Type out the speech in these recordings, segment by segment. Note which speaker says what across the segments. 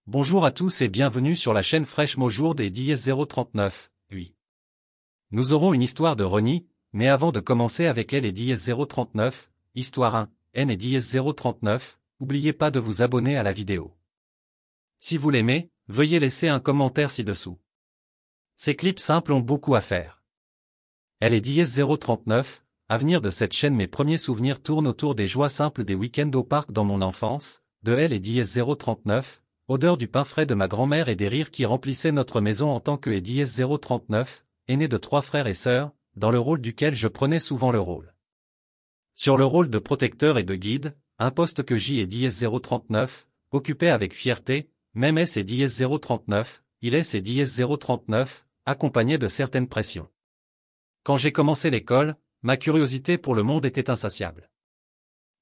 Speaker 1: Bonjour à tous et bienvenue sur la chaîne Fraîche Maujour des DS039, oui. Nous aurons une histoire de Ronnie, mais avant de commencer avec elle et DS039, histoire 1, N et DS039, n'oubliez pas de vous abonner à la vidéo. Si vous l'aimez, veuillez laisser un commentaire ci-dessous. Ces clips simples ont beaucoup à faire. Elle est DS039, avenir de cette chaîne. Mes premiers souvenirs tournent autour des joies simples des week-ends au parc dans mon enfance, de elle et DS039, odeur du pain frais de ma grand-mère et des rires qui remplissaient notre maison en tant que DS039, aîné de 3 frères et sœurs, dans le rôle duquel je prenais souvent le rôle. Sur le rôle de protecteur et de guide, un poste que J et DS039 occupaient avec fierté, même S et DS039, il est et DS039, accompagné de certaines pressions. Quand j'ai commencé l'école, ma curiosité pour le monde était insatiable.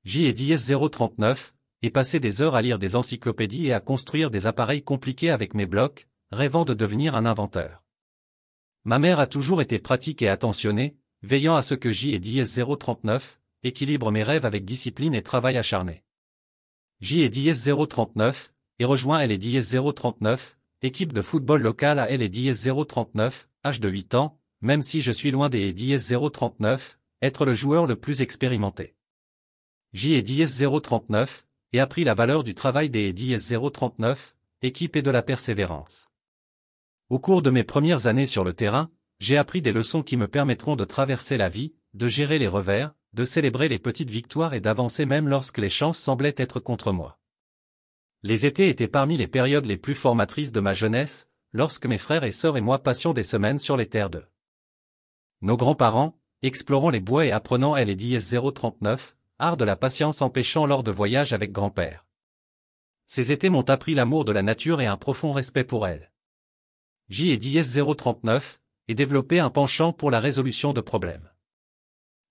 Speaker 1: J et DS039, et passer des heures à lire des encyclopédies et à construire des appareils compliqués avec mes blocs, rêvant de devenir un inventeur. Ma mère a toujours été pratique et attentionnée, veillant à ce que J et DS039 équilibre mes rêves avec discipline et travail acharné. J et DS039, et rejoint elle et DS039, équipe de football locale à elle et DS039, âge de 8 ans, même si je suis loin des DS039, être le joueur le plus expérimenté. J et DS039, et appris la valeur du travail des DS039, équipe et de la persévérance. Au cours de mes premières années sur le terrain, j'ai appris des leçons qui me permettront de traverser la vie, de gérer les revers, de célébrer les petites victoires et d'avancer même lorsque les chances semblaient être contre moi. Les étés étaient parmi les périodes les plus formatrices de ma jeunesse, lorsque mes frères et sœurs et moi passions des semaines sur les terres de nos grands-parents, explorant les bois et apprenant elle et DS039, art de la patience en pêchant lors de voyages avec grand-père. Ces étés m'ont appris l'amour de la nature et un profond respect pour elle. J et DS039, et développé un penchant pour la résolution de problèmes.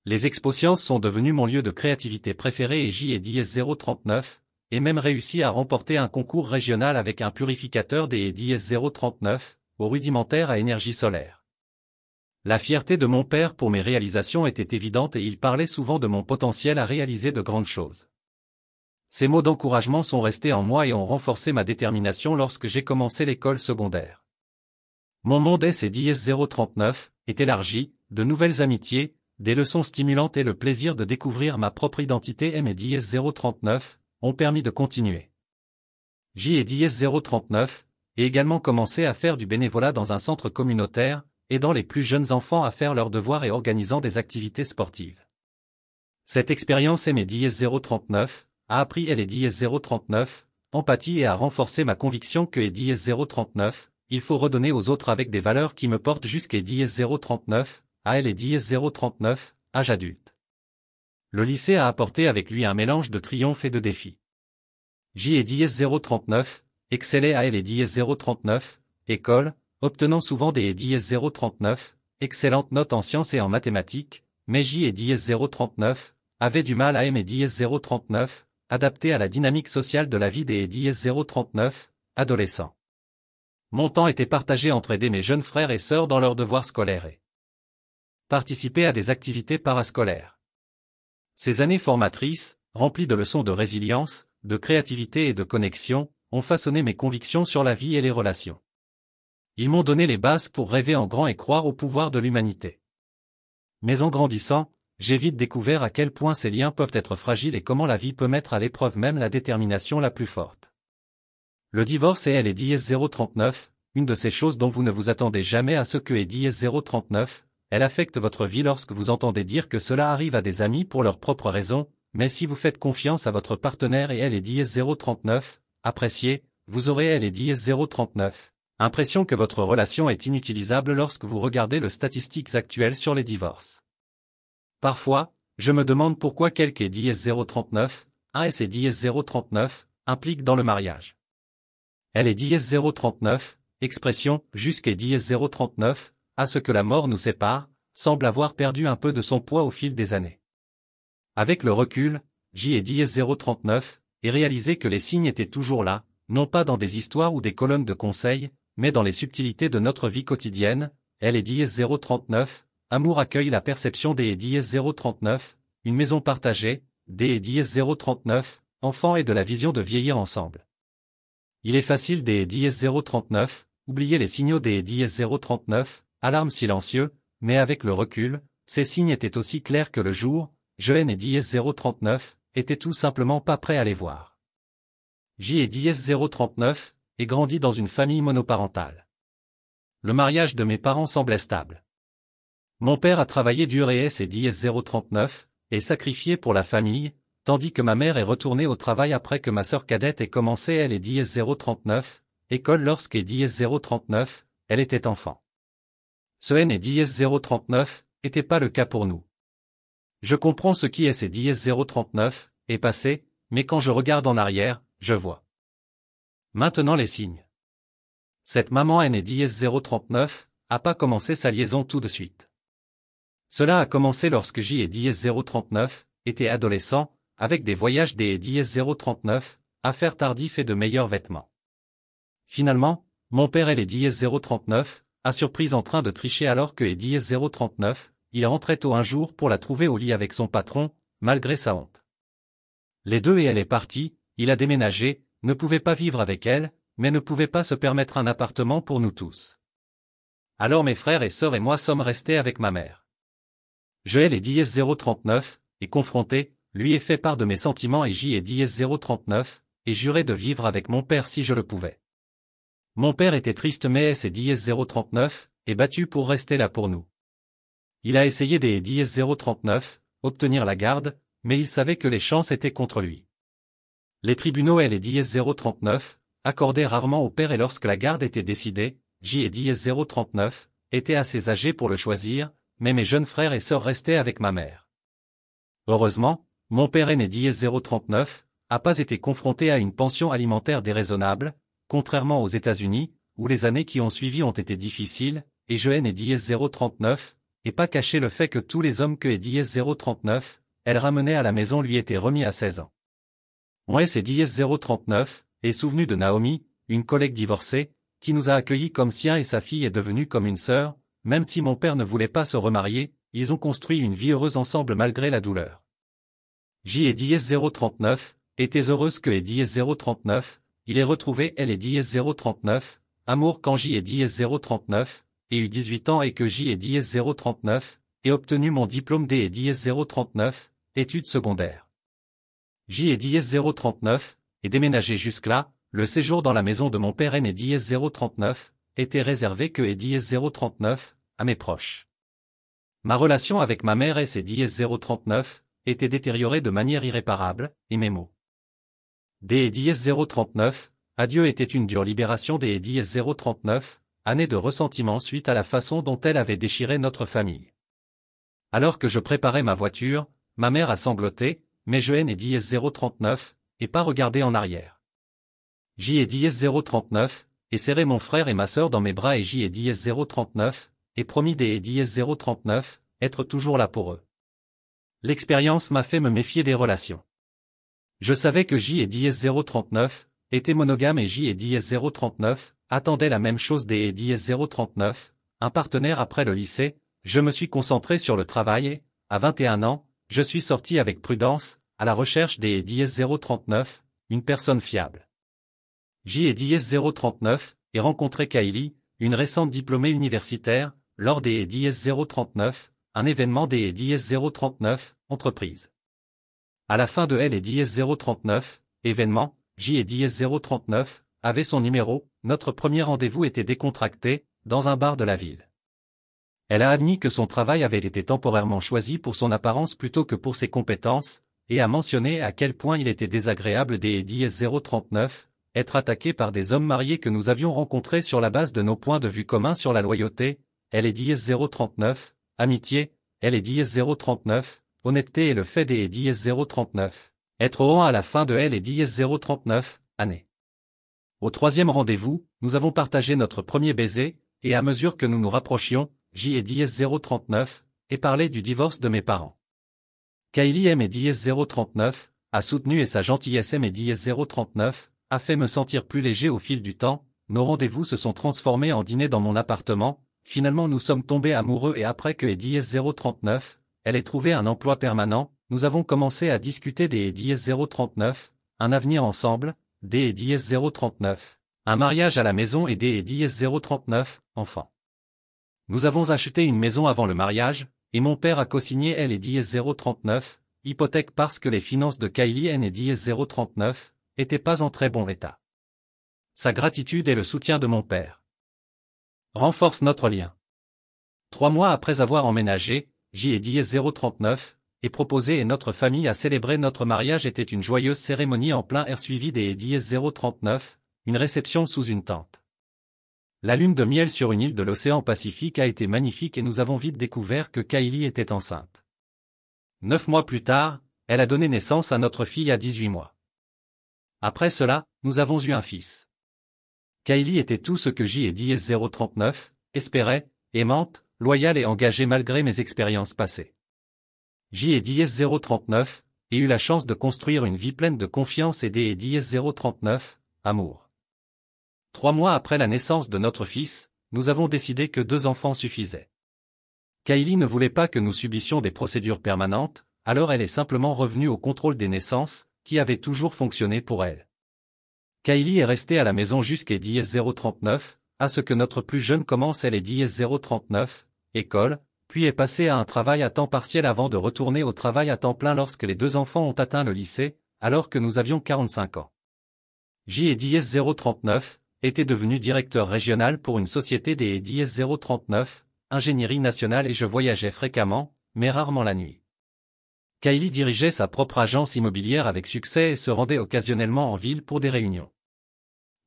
Speaker 1: Les expo-sciences sont devenues mon lieu de créativité préféré et J et DS039, et même réussi à remporter un concours régional avec un purificateur des DS039, au rudimentaire à énergie solaire. La fierté de mon père pour mes réalisations était évidente et il parlait souvent de mon potentiel à réaliser de grandes choses. Ces mots d'encouragement sont restés en moi et ont renforcé ma détermination lorsque j'ai commencé l'école secondaire. Mon monde S et DS039 est élargi, de nouvelles amitiés, des leçons stimulantes et le plaisir de découvrir ma propre identité M et DS039 ont permis de continuer. J et DS039 et également commencé à faire du bénévolat dans un centre communautaire, aidant les plus jeunes enfants à faire leurs devoirs et organisant des activités sportives. Cette expérience M et DS039 a appris elle et DS039, empathie et a renforcé ma conviction que DS039, il faut redonner aux autres avec des valeurs qui me portent jusqu'à DS039, à elle et DS039, âge adulte. Le lycée a apporté avec lui un mélange de triomphe et de défis. J et DS039, excellait à elle et DS039, école, obtenant souvent des DS039, excellentes notes en sciences et en mathématiques, mais J et DS039, avaient du mal à M et DS039, adaptés à la dynamique sociale de la vie des DS039, adolescents. Mon temps était partagé entre aider mes jeunes frères et sœurs dans leurs devoirs scolaires et participer à des activités parascolaires. Ces années formatrices, remplies de leçons de résilience, de créativité et de connexion, ont façonné mes convictions sur la vie et les relations. Ils m'ont donné les bases pour rêver en grand et croire au pouvoir de l'humanité. Mais en grandissant, j'ai vite découvert à quel point ces liens peuvent être fragiles et comment la vie peut mettre à l'épreuve même la détermination la plus forte. Le divorce et elle est DS039, une de ces choses dont vous ne vous attendez jamais à ce que est DS039, elle affecte votre vie lorsque vous entendez dire que cela arrive à des amis pour leurs propres raisons, mais si vous faites confiance à votre partenaire et elle est DS039, appréciez, vous aurez elle est DS039. Impression que votre relation est inutilisable lorsque vous regardez les statistiques actuelles sur les divorces. Parfois, je me demande pourquoi quelques DS039, AS et DS039, impliquent dans le mariage. Elle est DS039, expression, jusqu'à DS039, à ce que la mort nous sépare, semble avoir perdu un peu de son poids au fil des années. Avec le recul, J et DS039, et réalisé que les signes étaient toujours là, non pas dans des histoires ou des colonnes de conseils, mais dans les subtilités de notre vie quotidienne, elle est DS039, amour accueille la perception des DS039, une maison partagée, des DS039, enfants et de la vision de vieillir ensemble. Il est facile des 039, oubliez les signaux des 039, alarme silencieux, mais avec le recul, ces signes étaient aussi clairs que le jour, Joanne et 039, étaient tout simplement pas prêts à les voir. J et 039, est grandi dans une famille monoparentale. Le mariage de mes parents semblait stable. Mon père a travaillé dur et est 039, et sacrifié pour la famille, tandis que ma mère est retournée au travail après que ma sœur cadette ait commencé elle et 039, école lorsqu'est 039, elle était enfant. Ce N et 039, était pas le cas pour nous. Je comprends ce qui est ces 039, est passé, mais quand je regarde en arrière, je vois. Maintenant les signes. Cette maman N et 039, a pas commencé sa liaison tout de suite. Cela a commencé lorsque J et 039, étaient adolescents, avec des voyages des 039, affaires tardives et de meilleurs vêtements. Finalement, mon père et les 039, a surprise en train de tricher alors que les 039, il rentrait tôt un jour pour la trouver au lit avec son patron, malgré sa honte. Les deux et elle est partie, il a déménagé, ne pouvait pas vivre avec elle, mais ne pouvait pas se permettre un appartement pour nous tous. Alors mes frères et sœurs et moi sommes restés avec ma mère. Joël et 039, est confronté, lui ai fait part de mes sentiments et J et 039, et juré de vivre avec mon père si je le pouvais. Mon père était triste mais S et 039, est battu pour rester là pour nous. Il a essayé des 039, obtenir la garde, mais il savait que les chances étaient contre lui. Les tribunaux et les 039, accordaient rarement au père et lorsque la garde était décidée, J et 039, étaient assez âgés pour le choisir, mais mes jeunes frères et sœurs restaient avec ma mère. Heureusement, mon père aîné 039, a pas été confronté à une pension alimentaire déraisonnable, contrairement aux États-Unis, où les années qui ont suivi ont été difficiles, et Joanne et 039, et pas caché le fait que tous les hommes que et 039, elle ramenait à la maison lui étaient remis à 16 ans. Moi c'est 039, est souvenu de Naomi, une collègue divorcée, qui nous a accueillis comme sien et sa fille est devenue comme une sœur, même si mon père ne voulait pas se remarier, ils ont construit une vie heureuse ensemble malgré la douleur. J et 039, était heureuse que et 039, il est retrouvé elle et 039, amour quand J et 039, et eu 18 ans et que J et 039, et obtenu mon diplôme D et 039, études secondaires. J et 039, et déménagé jusque-là, le séjour dans la maison de mon père N et 039, était réservé que et 039, à mes proches. Ma relation avec ma mère S et 039, était détériorée de manière irréparable, et mes mots. D et 039, adieu était une dure libération des 039, année de ressentiment suite à la façon dont elle avait déchiré notre famille. Alors que je préparais ma voiture, ma mère a sangloté, mais je et 039, et pas regardé en arrière. J et 039, et serré mon frère et ma sœur dans mes bras et J et 039, et promis des 039, être toujours là pour eux. L'expérience m'a fait me méfier des relations. Je savais que J et 039, étaient monogames et J et 039, attendaient la même chose des 039, un partenaire après le lycée, je me suis concentré sur le travail et, à 21 ans, je suis sorti avec prudence, à la recherche des 039, une personne fiable. J et 039, et rencontré Kylie, une récente diplômée universitaire, lors des 039, un événement des 039, entreprise. À la fin de L et 039, événement, J et 039, avait son numéro, notre premier rendez-vous était décontracté, dans un bar de la ville. Elle a admis que son travail avait été temporairement choisi pour son apparence plutôt que pour ses compétences, et a mentionné à quel point il était désagréable des 039, être attaqué par des hommes mariés que nous avions rencontrés sur la base de nos points de vue communs sur la loyauté, elle est 039, amitié, elle est 039, honnêteté et le fait des 039, être au rang à la fin de elle est 039, année. Au troisième rendez-vous, nous avons partagé notre premier baiser, et à mesure que nous nous rapprochions, J et 039, et parlé du divorce de mes parents. Kylie M et 039, a soutenu et sa gentillesse M et 039, a fait me sentir plus léger au fil du temps, nos rendez-vous se sont transformés en dîner dans mon appartement, finalement nous sommes tombés amoureux et après que et 039, elle ait trouvé un emploi permanent, nous avons commencé à discuter des 039, un avenir ensemble, D et dièse 039. Un mariage à la maison et D et dièse 039, enfant. Nous avons acheté une maison avant le mariage, et mon père a co-signé L et dièse 039, hypothèque parce que les finances de Kylie N et dièse 039 étaient pas en très bon état. Sa gratitude et le soutien de mon père renforcent notre lien. 3 mois après avoir emménagé, J et dièse 039 et proposé et notre famille a célébré notre mariage était une joyeuse cérémonie en plein air suivie des dièse 039, une réception sous une tente. La lune de miel sur une île de l'océan Pacifique a été magnifique et nous avons vite découvert que Kylie était enceinte. 9 mois plus tard, elle a donné naissance à notre fille à 18 mois. Après cela, nous avons eu un fils. Kylie était tout ce que J et dièse 039 espérait, aimante, loyale et engagée malgré mes expériences passées. J et dièse 039 et eu la chance de construire une vie pleine de confiance et D et dièse 039, amour. 3 mois après la naissance de notre fils, nous avons décidé que 2 enfants suffisaient. Kylie ne voulait pas que nous subissions des procédures permanentes, alors elle est simplement revenue au contrôle des naissances, qui avait toujours fonctionné pour elle. Kylie est restée à la maison jusqu'à dièse 039, à ce que notre plus jeune commence elle est dièse 039, école, puis est passée à un travail à temps partiel avant de retourner au travail à temps plein lorsque les 2 enfants ont atteint le lycée, alors que nous avions 45 ans. J et dièse 039 était devenu directeur régional pour une société des dièse 039, ingénierie nationale et je voyageais fréquemment, mais rarement la nuit. Kylie dirigeait sa propre agence immobilière avec succès et se rendait occasionnellement en ville pour des réunions.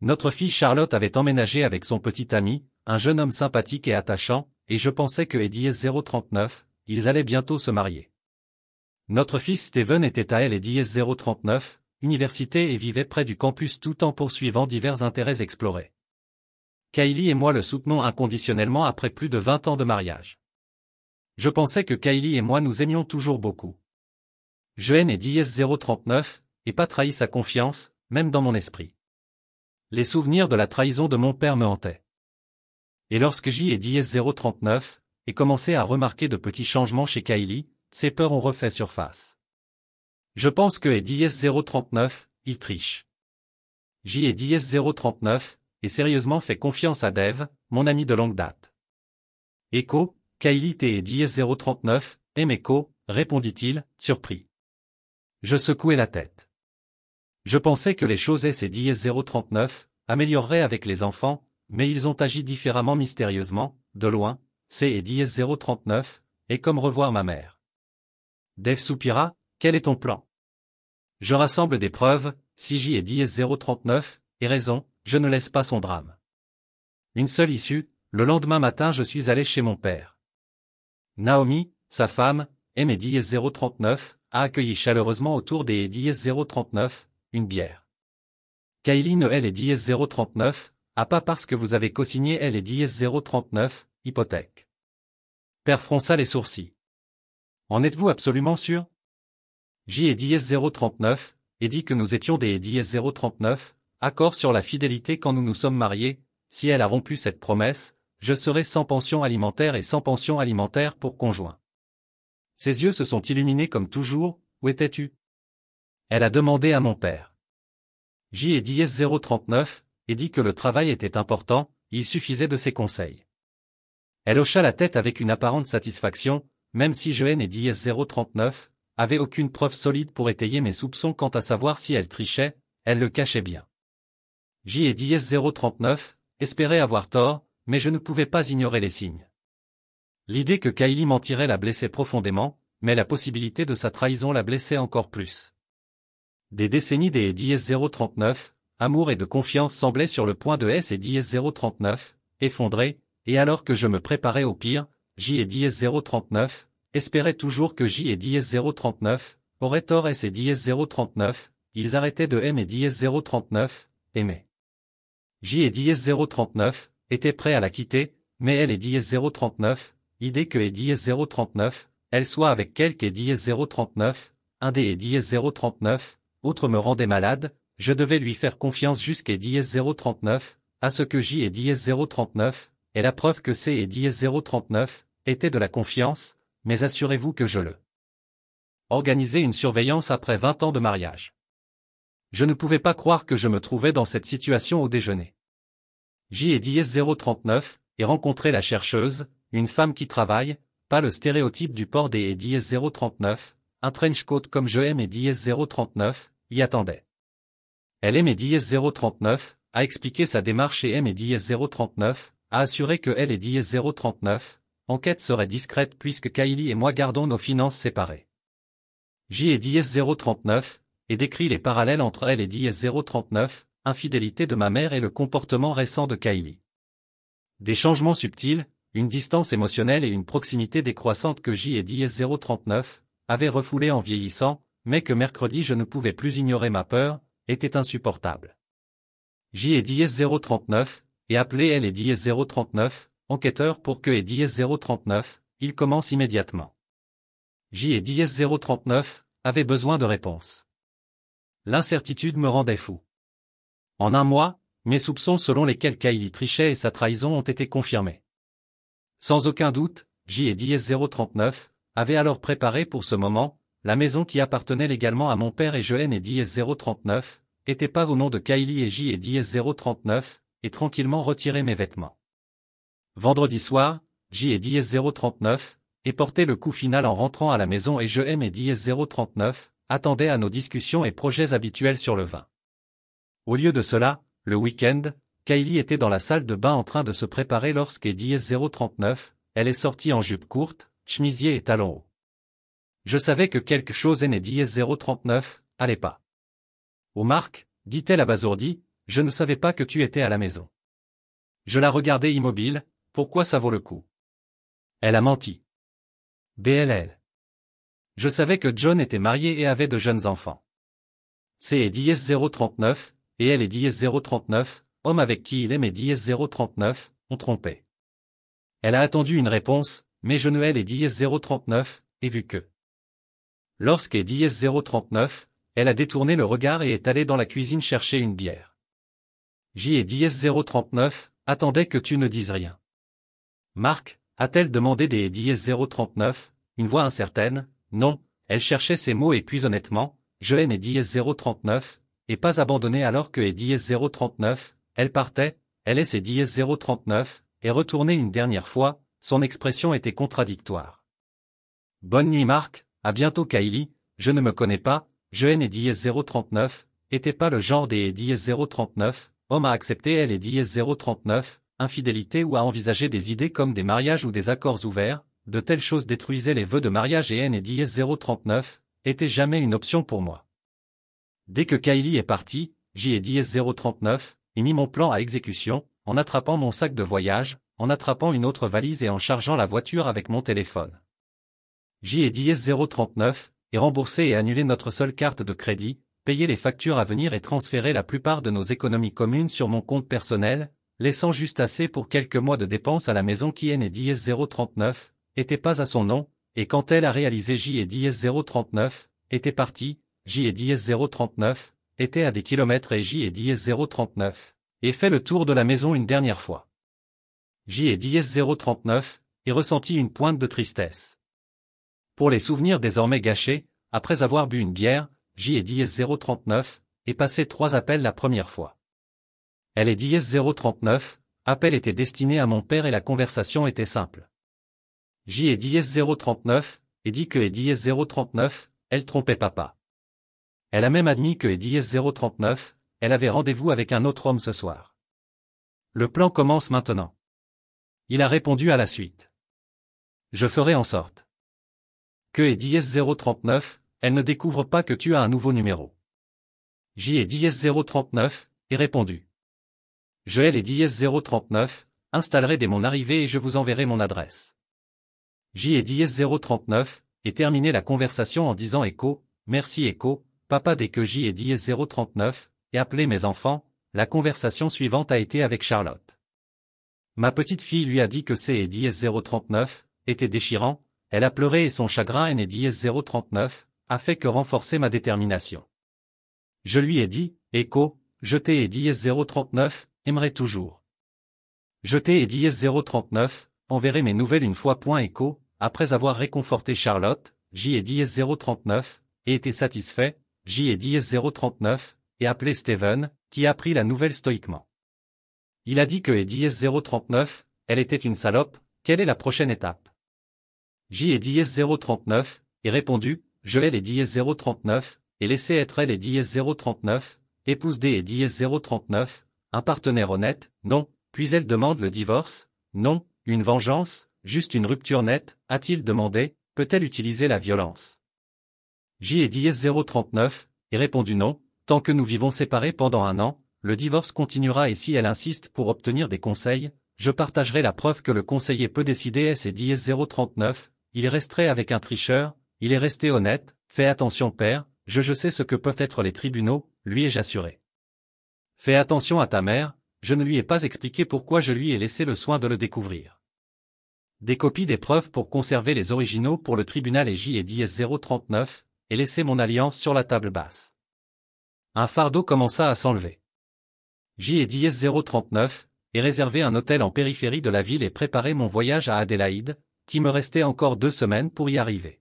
Speaker 1: Notre fille Charlotte avait emménagé avec son petit ami, un jeune homme sympathique et attachant, et je pensais que dièse 039, ils allaient bientôt se marier. Notre fils Steven était à elle et dièse 039, université et vivait près du campus tout en poursuivant divers intérêts explorés. Kylie et moi le soutenons inconditionnellement après plus de 20 ans de mariage. Je pensais que Kylie et moi nous aimions toujours beaucoup. Je haine et dièse 039, et pas trahi sa confiance, même dans mon esprit. Les souvenirs de la trahison de mon père me hantaient. Et lorsque J et dièse 039, ai commencé à remarquer de petits changements chez Kylie, ces peurs ont refait surface. Je pense que dièse 039, il triche. J et dièse 039, et sérieusement fait confiance à Dave, mon ami de longue date. Echo, Kylie T et dièse 039, Echo, répondit-il, surpris. Je secouai la tête. Je pensais que les choses S et dièse 039 amélioreraient avec les enfants, mais ils ont agi différemment mystérieusement, de loin, C et dièse 039, et comme revoir ma mère. Dave soupira, quel est ton plan? Je rassemble des preuves, si J et dièse 039, et raison, je ne laisse pas son drame. Une seule issue, le lendemain matin je suis allé chez mon père. Naomi, sa femme, M et dièse 039, a accueilli chaleureusement autour des dièse 039, une bière. Kylie Noël et dièse 039, pas parce que vous avez co-signé elle et dièse 039, hypothèque. Père fronça les sourcils. En êtes-vous absolument sûr? J et dièse 039, et dit que nous étions des dièse 039, accord sur la fidélité quand nous nous sommes mariés, si elle a rompu cette promesse, je serai sans pension alimentaire et sans pension alimentaire pour conjoint. Ses yeux se sont illuminés comme toujours, où étais-tu? Elle a demandé à mon père. J et dièse 039, et dit que le travail était important, il suffisait de ses conseils. Elle hocha la tête avec une apparente satisfaction, même si je et dièse 039, avait aucune preuve solide pour étayer mes soupçons quant à savoir si elle trichait, elle le cachait bien. J et dièse 039, espérait avoir tort, mais je ne pouvais pas ignorer les signes. L'idée que Kylie mentirait la blessait profondément, mais la possibilité de sa trahison la blessait encore plus. Des décennies des dièse 039, amour et de confiance semblaient sur le point de S et dièse 039, effondrés, et alors que je me préparais au pire, J et dièse 039, espérait toujours que J et dièse 039, auraient tort S et dièse 039, ils arrêtaient de M et dièse 039, aimer. J et dièse 039, étaient prêts à la quitter, mais elle et dièse 039, idée que et dièse 039, elle soit avec quelque et dièse 039, un des et dièse 039, autre me rendait malade, je devais lui faire confiance jusqu'à dièse 039, à ce que J et dièse 039, est la preuve que C et dièse 039, était de la confiance, mais assurez-vous que je le. Organiser une surveillance après 20 ans de mariage. Je ne pouvais pas croire que je me trouvais dans cette situation au déjeuner. J et DS039, et rencontré la chercheuse, une femme qui travaille, pas le stéréotype du port des et DS039, un trench coat comme je aime et DS039, y attendait. Elle aime et DS039, a expliqué sa démarche et aime et DS039, a assuré que elle et DS039, enquête serait discrète puisque Kylie et moi gardons nos finances séparées. J et DS039, et décrit les parallèles entre elle et DS039, infidélité de ma mère et le comportement récent de Kylie. Des changements subtils, une distance émotionnelle et une proximité décroissante que J et DS039 avaient refoulé en vieillissant, mais que mercredi je ne pouvais plus ignorer ma peur, était insupportable. J et DS039, et appelé elle et DS039, enquêteur pour que et DS039, il commence immédiatement. J et DS039, avait besoin de réponses. L'incertitude me rendait fou. En un mois, mes soupçons selon lesquels Kylie trichait et sa trahison ont été confirmés. Sans aucun doute, J et DS039 avait alors préparé pour ce moment, la maison qui appartenait légalement à mon père et je et DS039, était pas au nom de Kylie et J et DS039, et tranquillement retiré mes vêtements. Vendredi soir, J et DS039, et porté le coup final en rentrant à la maison et je et DS039, attendait à nos discussions et projets habituels sur le vin. Au lieu de cela, le week-end, Kylie était dans la salle de bain en train de se préparer lorsque DS039, elle est sortie en jupe courte, chemisier et talons hauts. Je savais que quelque chose et DS039, allait pas. Oh Marc, dit-elle abasourdie, je ne savais pas que tu étais à la maison. Je la regardais immobile, pourquoi ça vaut le coup? Elle a menti. BLL. Je savais que John était marié et avait de jeunes enfants. C et DS039, et elle et DS039, homme avec qui il aime et DS039, ont trompé. Elle a attendu une réponse, mais je ne elle et DS039, et vu que. Lorsque DS039, elle a détourné le regard et est allée dans la cuisine chercher une bière. J et DS039, attendait que tu ne dises rien. Marc, a-t-elle demandé des DS039, une voix incertaine? Non, elle cherchait ses mots et puis honnêtement, je et DS039, et pas abandonné alors que DS039, elle partait, elle et ses DS039, et retournée une dernière fois, son expression était contradictoire. Bonne nuit Marc, à bientôt Kylie, je ne me connais pas, je et DS039, était pas le genre des DS039, homme à accepter elle et DS039, infidélité ou à envisager des idées comme des mariages ou des accords ouverts, de telles choses détruisaient les vœux de mariage et N et DS039, était jamais une option pour moi. Dès que Kylie est partie, J et DS039, ai mis mon plan à exécution, en attrapant mon sac de voyage, en attrapant une autre valise et en chargeant la voiture avec mon téléphone. J et DS039, et remboursé et annulé notre seule carte de crédit, payer les factures à venir et transférer la plupart de nos économies communes sur mon compte personnel, laissant juste assez pour quelques mois de dépenses à la maison qui N et DS039, était pas à son nom, et quand elle a réalisé J et DS039, était partie, J et DS039, était à des kilomètres et J et DS039, et fait le tour de la maison une dernière fois. J et DS039, et ressentit une pointe de tristesse. Pour les souvenirs désormais gâchés, après avoir bu une bière, J et DS039, et passé 3 appels la première fois. Elle et DS039, appel était destiné à mon père et la conversation était simple. J et DS039, et dit que et DS039, elle trompait papa. Elle a même admis que et DS039, elle avait rendez-vous avec un autre homme ce soir. Le plan commence maintenant. Il a répondu à la suite. Je ferai en sorte que et DS039, elle ne découvre pas que tu as un nouveau numéro. J et DS039, et répondu. Je et DS039, installerai dès mon arrivée et je vous enverrai mon adresse. J et DS039, et terminé la conversation en disant Echo, merci Echo, papa dès que J et DS039, et appelé mes enfants, la conversation suivante a été avec Charlotte. Ma petite fille lui a dit que C et DS039, était déchirant, elle a pleuré et son chagrin N et DS039, a fait que renforcer ma détermination. Je lui ai dit, Echo, je t'ai et DS039, aimerai toujours. Je t'ai et DS039, enverrai mes nouvelles une fois. Echo, après avoir réconforté Charlotte, J et DS039, et été satisfait, J et DS039, et appelé Steven, qui a appris la nouvelle stoïquement. Il a dit que Eddie 039, elle était une salope, quelle est la prochaine étape? J Eddie 039, et répondu, je l'ai Eddie 039, et laissé être elle Eddie 039, épouse D Eddie 039, un partenaire honnête, non, puis elle demande le divorce, non, une vengeance, juste une rupture nette, a-t-il demandé, peut-elle utiliser la violence? J Eddie 039, et répondu non, tant que nous vivons séparés pendant 1 an, le divorce continuera et si elle insiste pour obtenir des conseils, je partagerai la preuve que le conseiller peut décider S Eddie 039, il resterait avec un tricheur, il est resté honnête, fais attention père, je sais ce que peuvent être les tribunaux, lui ai-je assuré. Fais attention à ta mère, je ne lui ai pas expliqué pourquoi je lui ai laissé le soin de le découvrir. Des copies des preuves pour conserver les originaux pour le tribunal et J Eddie 039, et laisser mon alliance sur la table basse. Un fardeau commença à s'enlever. J Eddie 039, et réservé un hôtel en périphérie de la ville et préparé mon voyage à Adélaïde, qui me restait encore 2 semaines pour y arriver.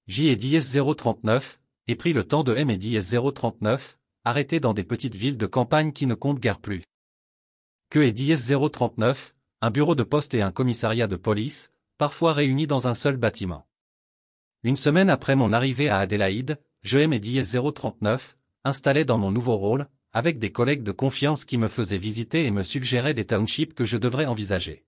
Speaker 1: J Eddie 039, et pris le temps de M Eddie 039, arrêté dans des petites villes de campagne qui ne comptent guère plus. Que Eddie 039, un bureau de poste et un commissariat de police, parfois réunis dans un seul bâtiment. Une semaine après mon arrivée à Adélaïde, je M Eddie 039, installé dans mon nouveau rôle, avec des collègues de confiance qui me faisaient visiter et me suggéraient des townships que je devrais envisager.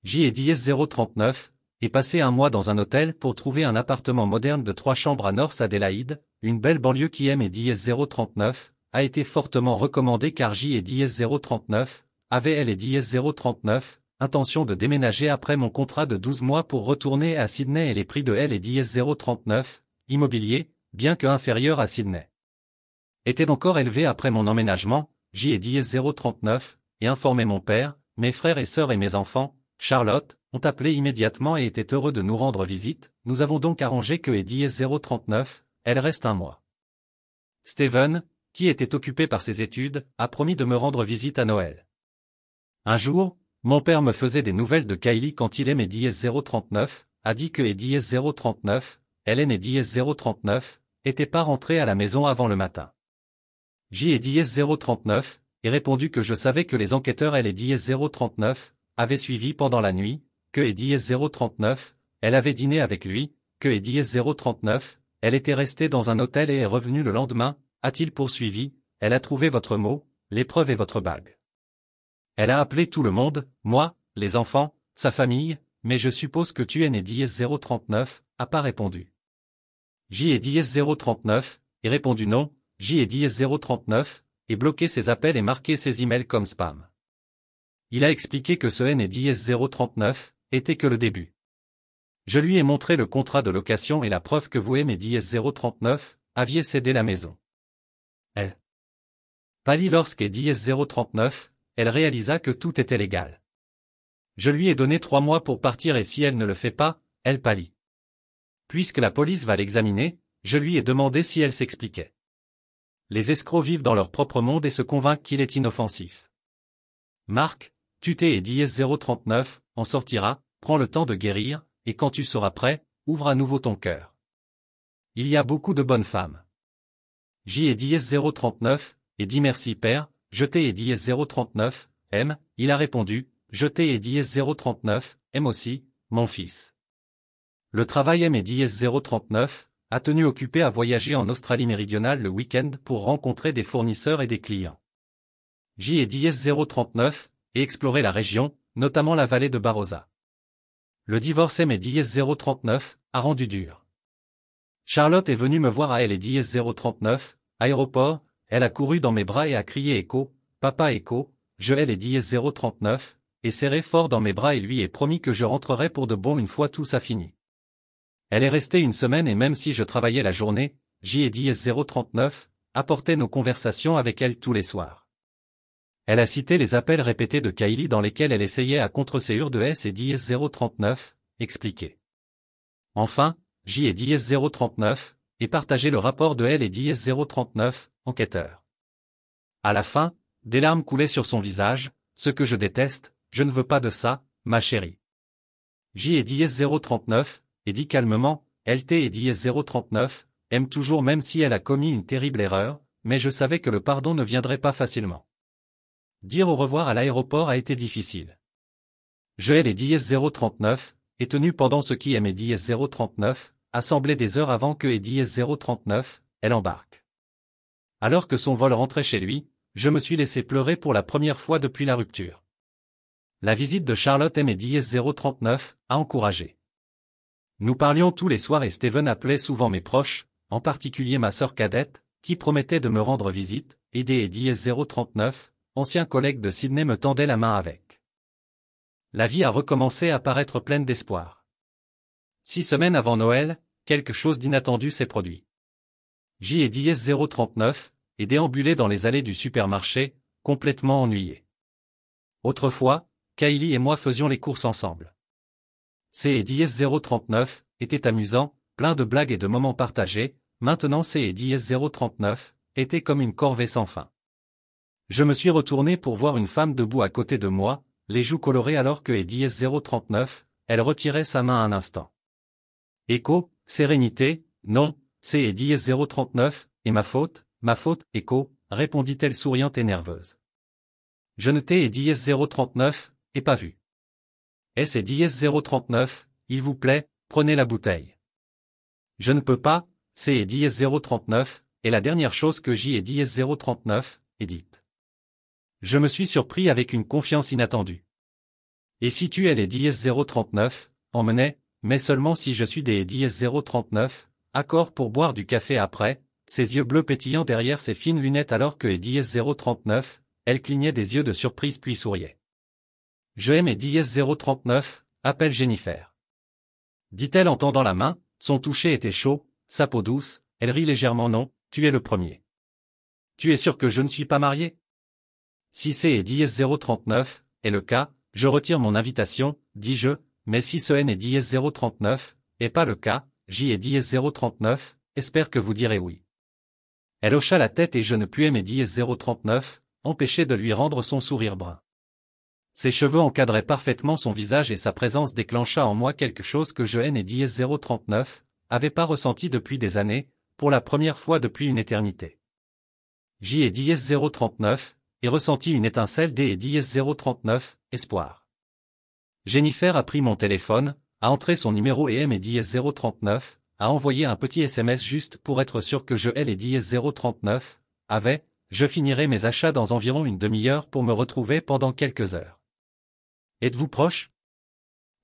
Speaker 1: J Eddie 039, et passé 1 mois dans un hôtel pour trouver un appartement moderne de 3 chambres à North Adélaïde, une belle banlieue qui M Eddie 039, a été fortement recommandée car J Eddie 039, avait elle Eddie 039, intention de déménager après mon contrat de 12 mois pour retourner à Sydney et les prix de L Eddie 039, immobilier, bien que inférieur à Sydney, était encore élevé après mon emménagement, J Eddie 039, et informé mon père, mes frères et sœurs et mes enfants, Charlotte, ont appelé immédiatement et étaient heureux de nous rendre visite, nous avons donc arrangé que Eddie 039, elle reste 1 mois. Steven, qui était occupé par ses études, a promis de me rendre visite à Noël. Un jour, mon père me faisait des nouvelles de Kylie quand il est Eddie 039, a dit que Eddie 039, Hélène Eddie 039, était pas rentrée à la maison avant le matin. J Eddie 039, et répondu que je savais que les enquêteurs Eddie 039, avaient suivi pendant la nuit, que Eddie 039, elle avait dîné avec lui, que Eddie 039, elle était restée dans un hôtel et est revenue le lendemain, a-t-il poursuivi, elle a trouvé votre mot, l'épreuve et votre bague. Elle a appelé tout le monde, moi, les enfants, sa famille, mais je suppose que tu es Eddie 039, a pas répondu. J Eddie 039, et répondu non, J Eddie 039, et bloqué ses appels et marqué ses emails comme spam. Il a expliqué que ce Eddie 039 était que le début. Je lui ai montré le contrat de location et la preuve que vous Eddie 039 aviez cédé la maison. Elle pâlit lorsqu'Eddie 039, elle réalisa que tout était légal. Je lui ai donné 3 mois pour partir et si elle ne le fait pas, elle pâlit. Puisque la police va l'examiner, je lui ai demandé si elle s'expliquait. Les escrocs vivent dans leur propre monde et se convainquent qu'il est inoffensif. Marc, tu t'es Eddie 039, en sortira, prends le temps de guérir, et quand tu seras prêt, ouvre à nouveau ton cœur. Il y a beaucoup de bonnes femmes. J Eddie 039, et dit merci père, je t'ai Eddie 039, M, il a répondu, je t'ai Eddie 039, M aussi, mon fils. Le travail M Eddie 039, a tenu occupé à voyager en Australie méridionale le week-end pour rencontrer des fournisseurs et des clients. J Eddie 039, et explorer la région, notamment la vallée de Barossa. Le divorce M Eddie 039, a rendu dur. Charlotte est venue me voir à Eddie 039, aéroport, elle a couru dans mes bras et a crié Echo, papa Echo, je Eddie 039, et serré fort dans mes bras et lui ai promis que je rentrerai pour de bon une fois tout ça fini. Elle est restée 1 semaine et même si je travaillais la journée, J Eddie 039, apportait nos conversations avec elle tous les soirs. Elle a cité les appels répétés de Kylie dans lesquels elle essayait à contre-séure de S Eddie 039, expliqué. Enfin, J Eddie 039, et partagé le rapport de L Eddie 039, enquêteur. À la fin, des larmes coulaient sur son visage, ce que je déteste, je ne veux pas de ça, ma chérie. J Eddie 039, et dit calmement, LT Eddie 039, aime toujours même si elle a commis une terrible erreur, mais je savais que le pardon ne viendrait pas facilement. Dire au revoir à l'aéroport a été difficile. Je hais les 039, et tenu pendant ce qui est mes 039, assemblé des heures avant que et 039, elle embarque. Alors que son vol rentrait chez lui, je me suis laissé pleurer pour la première fois depuis la rupture. La visite de Charlotte et mes 039 a encouragé. Nous parlions tous les soirs et Steven appelait souvent mes proches, en particulier ma sœur cadette, qui promettait de me rendre visite, et des 039, anciens collègues de Sydney me tendaient la main avec. La vie a recommencé à paraître pleine d'espoir. 6 semaines avant Noël, quelque chose d'inattendu s'est produit. J et 039, et déambulait dans les allées du supermarché, complètement ennuyé. Autrefois, Kylie et moi faisions les courses ensemble. C et 039 était amusant, plein de blagues et de moments partagés, maintenant C et 039 était comme une corvée sans fin. Je me suis retourné pour voir une femme debout à côté de moi, les joues colorées alors que et 039, elle retirait sa main un instant. Écho, sérénité, non, C et 039, et ma faute, écho, répondit-elle souriante et nerveuse. Je ne t'ai et 039, et pas vu. S et 039, il vous plaît, prenez la bouteille. Je ne peux pas, C et 039, et la dernière chose que J et 039, est dite. Je me suis surpris avec une confiance inattendue. Et si tu es les 039, emmenez, mais seulement si je suis des 039, accord pour boire du café après, ses yeux bleus pétillant derrière ses fines lunettes alors que 039, elle clignait des yeux de surprise puis souriait. Je aime et 039, appelle Jennifer. Dit-elle en tendant la main, son toucher était chaud, sa peau douce, elle rit légèrement non, tu es le premier. Tu es sûr que je ne suis pas marié? Si c'est et 039, est le cas, je retire mon invitation, dis-je, mais si ce N est 039, est pas le cas, J est 039, espère que vous direz oui. Elle hocha la tête et je ne pus aimer 039, empêché de lui rendre son sourire brun. Ses cheveux encadraient parfaitement son visage et sa présence déclencha en moi quelque chose que je N et 039, avait pas ressenti depuis des années, pour la première fois depuis une éternité. J et 039, et ressentit une étincelle D et 039, espoir. Jennifer a pris mon téléphone, a entré son numéro et M et 039, a envoyé un petit SMS juste pour être sûr que je L et 039, je finirai mes achats dans environ une demi-heure pour me retrouver pendant quelques heures. Êtes-vous proche?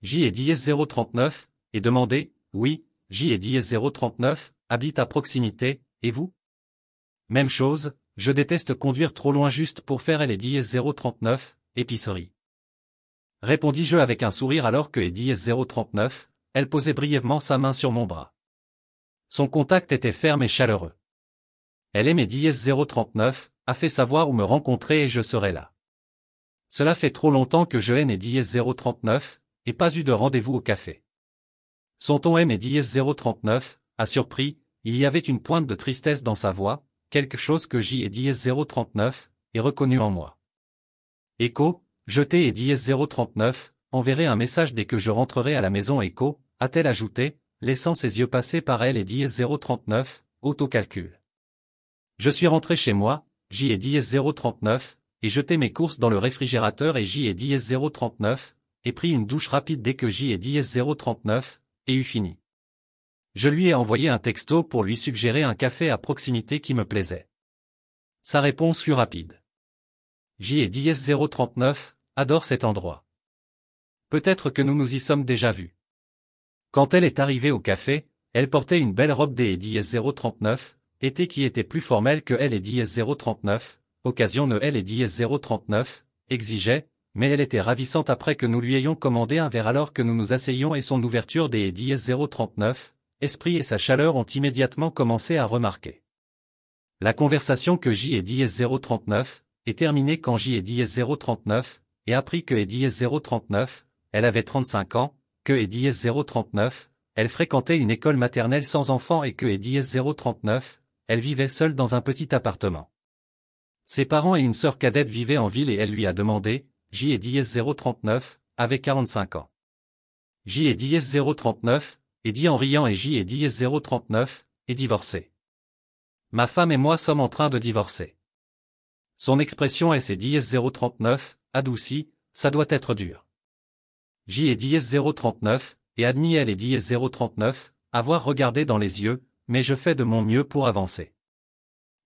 Speaker 1: J et 039, et demandé, oui, J et 039, habite à proximité, et vous? Même chose, je déteste conduire trop loin juste pour faire L et 039, épicerie. Répondis-je avec un sourire alors que et 039, elle posait brièvement sa main sur mon bras. Son contact était ferme et chaleureux. Elle aimait 039, a fait savoir où me rencontrer et je serai là. Cela fait trop longtemps que je N et 039, et pas eu de rendez-vous au café. Son ton M et 039, a surpris, il y avait une pointe de tristesse dans sa voix, quelque chose que J et 039, est reconnu en moi. Écho, je t'ai et 039, enverrai un message dès que je rentrerai à la maison Écho, a-t-elle ajouté, laissant ses yeux passer par elle et 039, autocalcul. Je suis rentré chez moi, J et 039, et jeté mes courses dans le réfrigérateur et J et 039, et pris une douche rapide dès que J et 039, et eut fini. Je lui ai envoyé un texto pour lui suggérer un café à proximité qui me plaisait. Sa réponse fut rapide. J et 039, adore cet endroit. Peut-être que nous nous y sommes déjà vus. Quand elle est arrivée au café, elle portait une belle robe des 039, été qui était plus formelle que elle et 039, occasion de elle et 039, exigeait, mais elle était ravissante après que nous lui ayons commandé un verre alors que nous nous asseyions et son ouverture des 039, esprit et sa chaleur ont immédiatement commencé à remarquer. La conversation que J et 039, est terminée quand J et 039, et appris que et 039, elle avait 35 ans, que et 039, elle fréquentait une école maternelle sans enfants et que et 039, elle vivait seule dans un petit appartement. Ses parents et une sœur cadette vivaient en ville et elle lui a demandé, J et 039, avait 45 ans. J et 039, et dit en riant et J et 039, est divorcé. Ma femme et moi sommes en train de divorcer. Son expression est S-039, adoucie, ça doit être dur. J est S-039, et admis elle est S-039, avoir regardé dans les yeux, mais je fais de mon mieux pour avancer.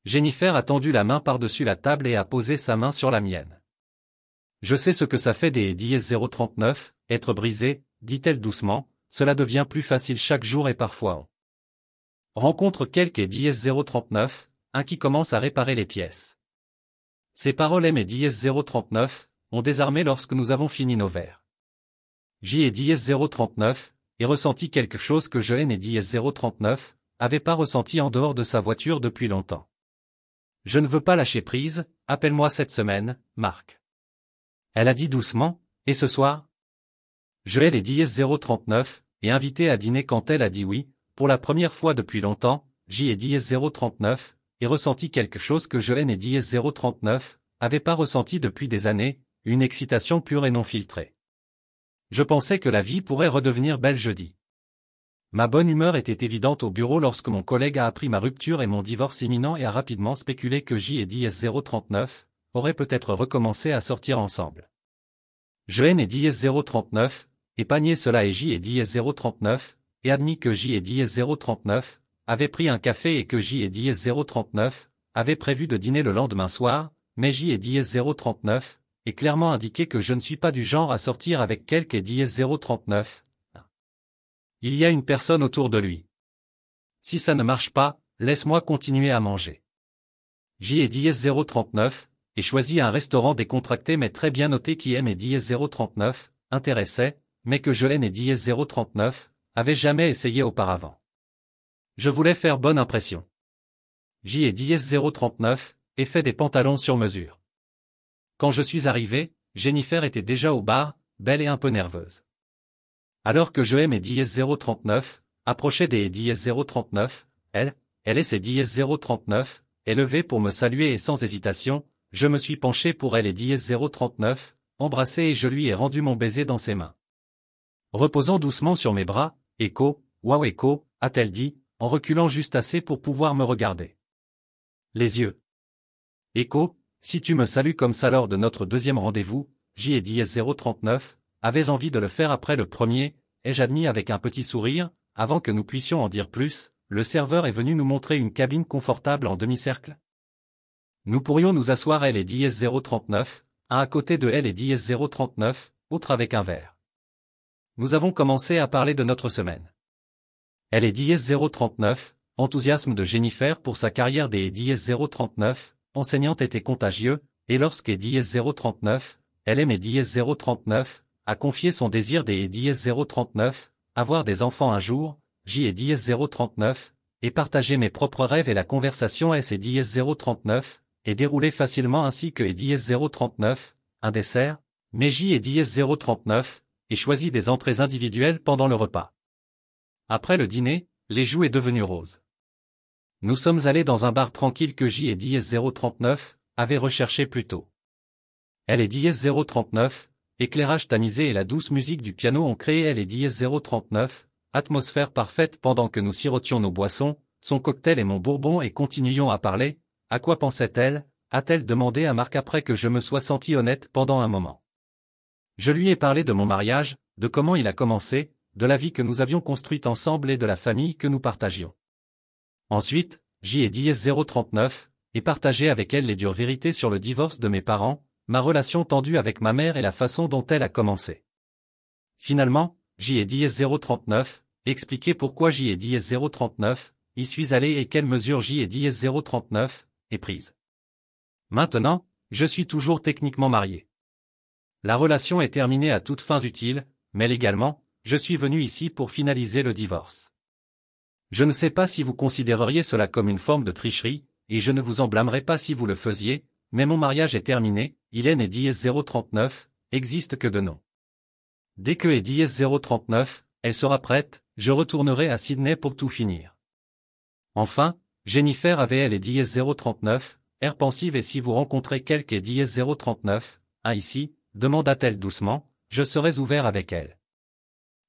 Speaker 1: Jennifer a tendu la main par-dessus la table et a posé sa main sur la mienne. Je sais ce que ça fait des S-039, être brisé, dit-elle doucement, cela devient plus facile chaque jour et parfois on rencontre quelques S-039, un qui commence à réparer les pièces. Ces paroles M et S-039 ont désarmé lorsque nous avons fini nos verres. J et S-039 et ressenti quelque chose que je et S-039 avait pas ressenti en dehors de sa voiture depuis longtemps. Je ne veux pas lâcher prise, appelle-moi cette semaine, Marc. Elle a dit doucement, et ce soir? Je et S-039 et invité à dîner quand elle a dit oui, pour la première fois depuis longtemps, J et S-039 et ressenti quelque chose que je et S-039 avait pas ressenti depuis des années, une excitation pure et non filtrée. Je pensais que la vie pourrait redevenir belle jeudi. Ma bonne humeur était évidente au bureau lorsque mon collègue a appris ma rupture et mon divorce imminent et a rapidement spéculé que J et S-039 auraient peut-être recommencé à sortir ensemble. Je et S-039 et panier cela et J et S-039 et admis que J et S-039 avaient pris un café et que J et S-039 avaient prévu de dîner le lendemain soir, mais J et S-039 et clairement indiqué que je ne suis pas du genre à sortir avec quelque S-039. Il y a une personne autour de lui. Si ça ne marche pas, laisse-moi continuer à manger. J et S-039 et choisi un restaurant décontracté mais très bien noté qui aime et S-039, intéressait, mais que je et S-039 avait jamais essayé auparavant. Je voulais faire bonne impression. J et S-039 et fait des pantalons sur mesure. Quand je suis arrivé, Jennifer était déjà au bar, belle et un peu nerveuse. Alors que je et S-039 approchait des S-039, elle et ses S-039, est levée pour me saluer et sans hésitation, je me suis penché pour elle et S-039, embrassé et je lui ai rendu mon baiser dans ses mains. Reposant doucement sur mes bras, Echo, wow Echo, a-t-elle dit, en reculant juste assez pour pouvoir me regarder. Les yeux. Echo, si tu me salues comme ça lors de notre deuxième rendez-vous, J et S-039, avais envie de le faire après le premier, ai-je admis avec un petit sourire, avant que nous puissions en dire plus, le serveur est venu nous montrer une cabine confortable en demi-cercle. Nous pourrions nous asseoir elle et S-039, un à côté de elle et S-039, autre avec un verre. Nous avons commencé à parler de notre semaine. Elle est S-039, enthousiasme de Jennifer pour sa carrière des S-039, enseignante était contagieux, et lorsque S-039, elle aime S-039, a confié son désir des S-039, avoir des enfants un jour, J et S-039, et partager mes propres rêves et la conversation S et S-039, et dérouler facilement ainsi que S-039, un dessert, mais J et S-039, et choisi des entrées individuelles pendant le repas. Après le dîner, les joues est devenue rose. Nous sommes allés dans un bar tranquille que J et S-039 avaient recherché plus tôt. Elle et S-039, éclairage tamisé et la douce musique du piano ont créé elle et S-039, atmosphère parfaite pendant que nous sirotions nos boissons, son cocktail et mon bourbon et continuions à parler. À quoi pensait-elle, a-t-elle demandé à Marc après que je me sois senti honnête pendant un moment. Je lui ai parlé de mon mariage, de comment il a commencé, de la vie que nous avions construite ensemble et de la famille que nous partagions. Ensuite, J et S-039, et partagé avec elle les dures vérités sur le divorce de mes parents, ma relation tendue avec ma mère et la façon dont elle a commencé. Finalement, J et S-039, expliquer pourquoi J et S-039, y suis allé et quelles mesures J et S-039, est prise. Maintenant, je suis toujours techniquement marié. La relation est terminée à toute fin utile, mais légalement, je suis venu ici pour finaliser le divorce. Je ne sais pas si vous considéreriez cela comme une forme de tricherie, et je ne vous en blâmerai pas si vous le faisiez, mais mon mariage est terminé, il est né S-039, existe que de nom. Dès que est S-039, elle sera prête, je retournerai à Sydney pour tout finir. Enfin, Jennifer avait elle et S-039, air pensive et si vous rencontrez quelque S-039, ici, demanda-t-elle doucement, je serai ouvert avec elle.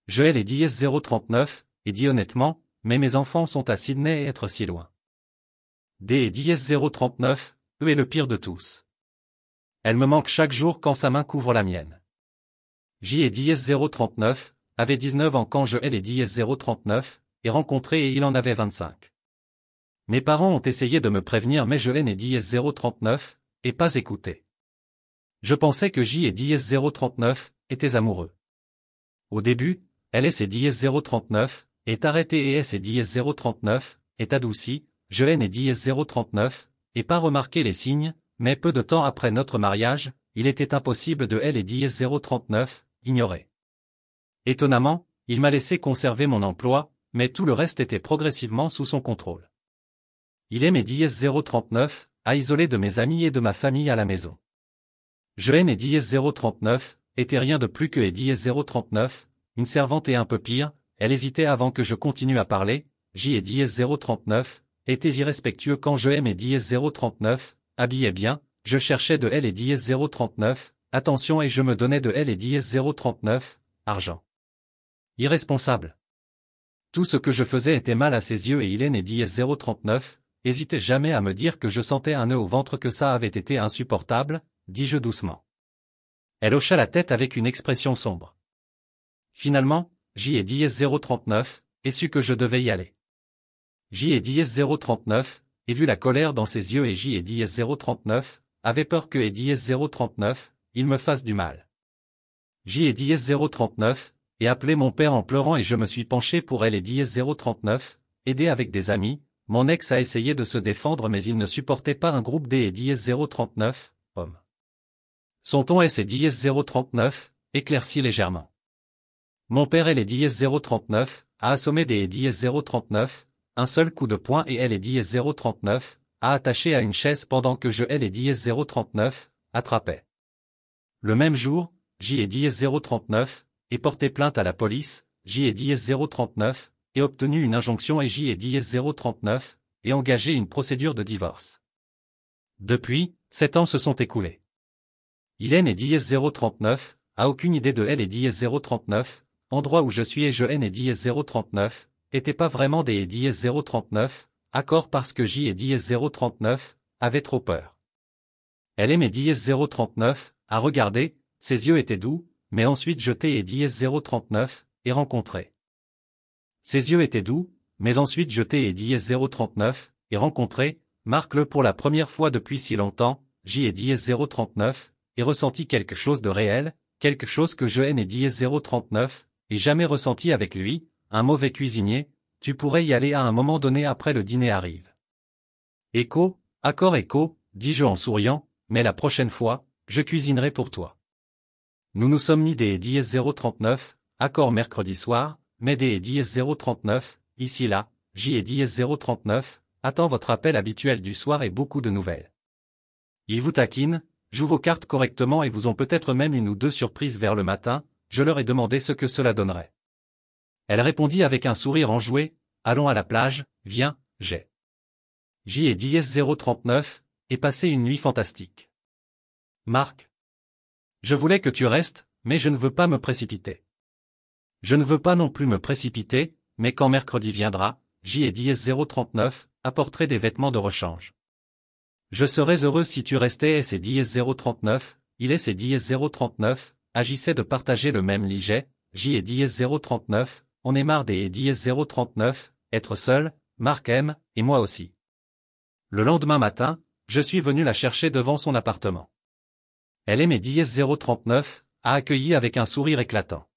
Speaker 1: Je elle et S-039, et dit honnêtement, mais mes enfants sont à Sydney et être si loin. D et dièse 039, E est le pire de tous. Elle me manque chaque jour quand sa main couvre la mienne. J et dièse 039, avait 19 ans quand je L et dièse 039, et rencontré et il en avait 25. Mes parents ont essayé de me prévenir mais je N et dièse 039, et pas écouté. Je pensais que J et dièse 039, étaient amoureux. Au début, LS et dièse 039, est arrêté et S et dièse 039, est adouci, je N et dièse 039, et pas remarqué les signes, mais peu de temps après notre mariage, il était impossible de L et dièse 039, ignorer. Étonnamment, il m'a laissé conserver mon emploi, mais tout le reste était progressivement sous son contrôle. Il aime et dièse 039, à isoler de mes amis et de ma famille à la maison. Je N et dièse 039, était rien de plus que et dièse 039, une servante et un peu pire, elle hésitait avant que je continue à parler, J et dièse 039, était irrespectueux quand je aime et dièse 039, habillait bien, je cherchais de L et dièse 039, attention et je me donnais de L et dièse 039, argent. Irresponsable. Tout ce que je faisais était mal à ses yeux et il et dièse 039, hésitait jamais à me dire que je sentais un nœud au ventre que ça avait été insupportable, dis-je doucement. Elle hocha la tête avec une expression sombre. Finalement, J et dièse 039, et su que je devais y aller. J et dièse 039, et vu la colère dans ses yeux et J et dièse 039, avait peur que et dièse 039, il me fasse du mal. J et dièse 039, et appelé mon père en pleurant et je me suis penché pour elle et dièse 039, aidé avec des amis, mon ex a essayé de se défendre mais il ne supportait pas un groupe D et dièse 039, homme. Son ton S et dièse 039, éclairci légèrement. Mon père L et dièse 039, a assommé des et dièse 039, un seul coup de poing et L et dièse 039, a attaché à une chaise pendant que je L et dièse 039, attrapais. Le même jour, J et dièse 039, et porté plainte à la police, J et dièse 039, et obtenu une injonction et J et dièse 039, et engagé une procédure de divorce. Depuis, 7 ans se sont écoulés. Il N et dièse 039, a aucune idée de L et dièse 039, endroit où je suis et je N et dièse 039, était pas vraiment des et dièse 039, accord parce que J et dièse 039, avait trop peur. Elle aimait dièse 039, a regardé, ses yeux étaient doux, mais ensuite jeté et dièse 039, et rencontré. Ses yeux étaient doux, mais ensuite jeté et dièse 039, et rencontré, marque-le pour la première fois depuis si longtemps, J et dièse 039, et ressenti quelque chose de réel, quelque chose que je N et dièse 039, et jamais ressenti avec lui, un mauvais cuisinier, tu pourrais y aller à un moment donné après le dîner arrive. Écho, accord écho, dis-je en souriant, mais la prochaine fois, je cuisinerai pour toi. Nous nous sommes mis des et dièse 039, accord mercredi soir, mais des et dièse 039, ici là, J et dièse 039, attend votre appel habituel du soir et beaucoup de nouvelles. Ils vous taquinent, jouent vos cartes correctement et vous ont peut-être même une ou deux surprises vers le matin, je leur ai demandé ce que cela donnerait. Elle répondit avec un sourire enjoué, allons à la plage, viens, j'ai. J et dièse 039, et passé une nuit fantastique. Marc. Je voulais que tu restes, mais je ne veux pas me précipiter. Je ne veux pas non plus me précipiter, mais quand mercredi viendra, J et dièse 039, apporterai des vêtements de rechange. Je serais heureux si tu restais S et dièse 039, il S et dièse 039, agissait de partager le même lit J et dièse 039, on est marre des et dièse 039, être seul, Marc aime, et moi aussi. Le lendemain matin, je suis venu la chercher devant son appartement. Elle aime et dièse 039, a accueilli avec un sourire éclatant.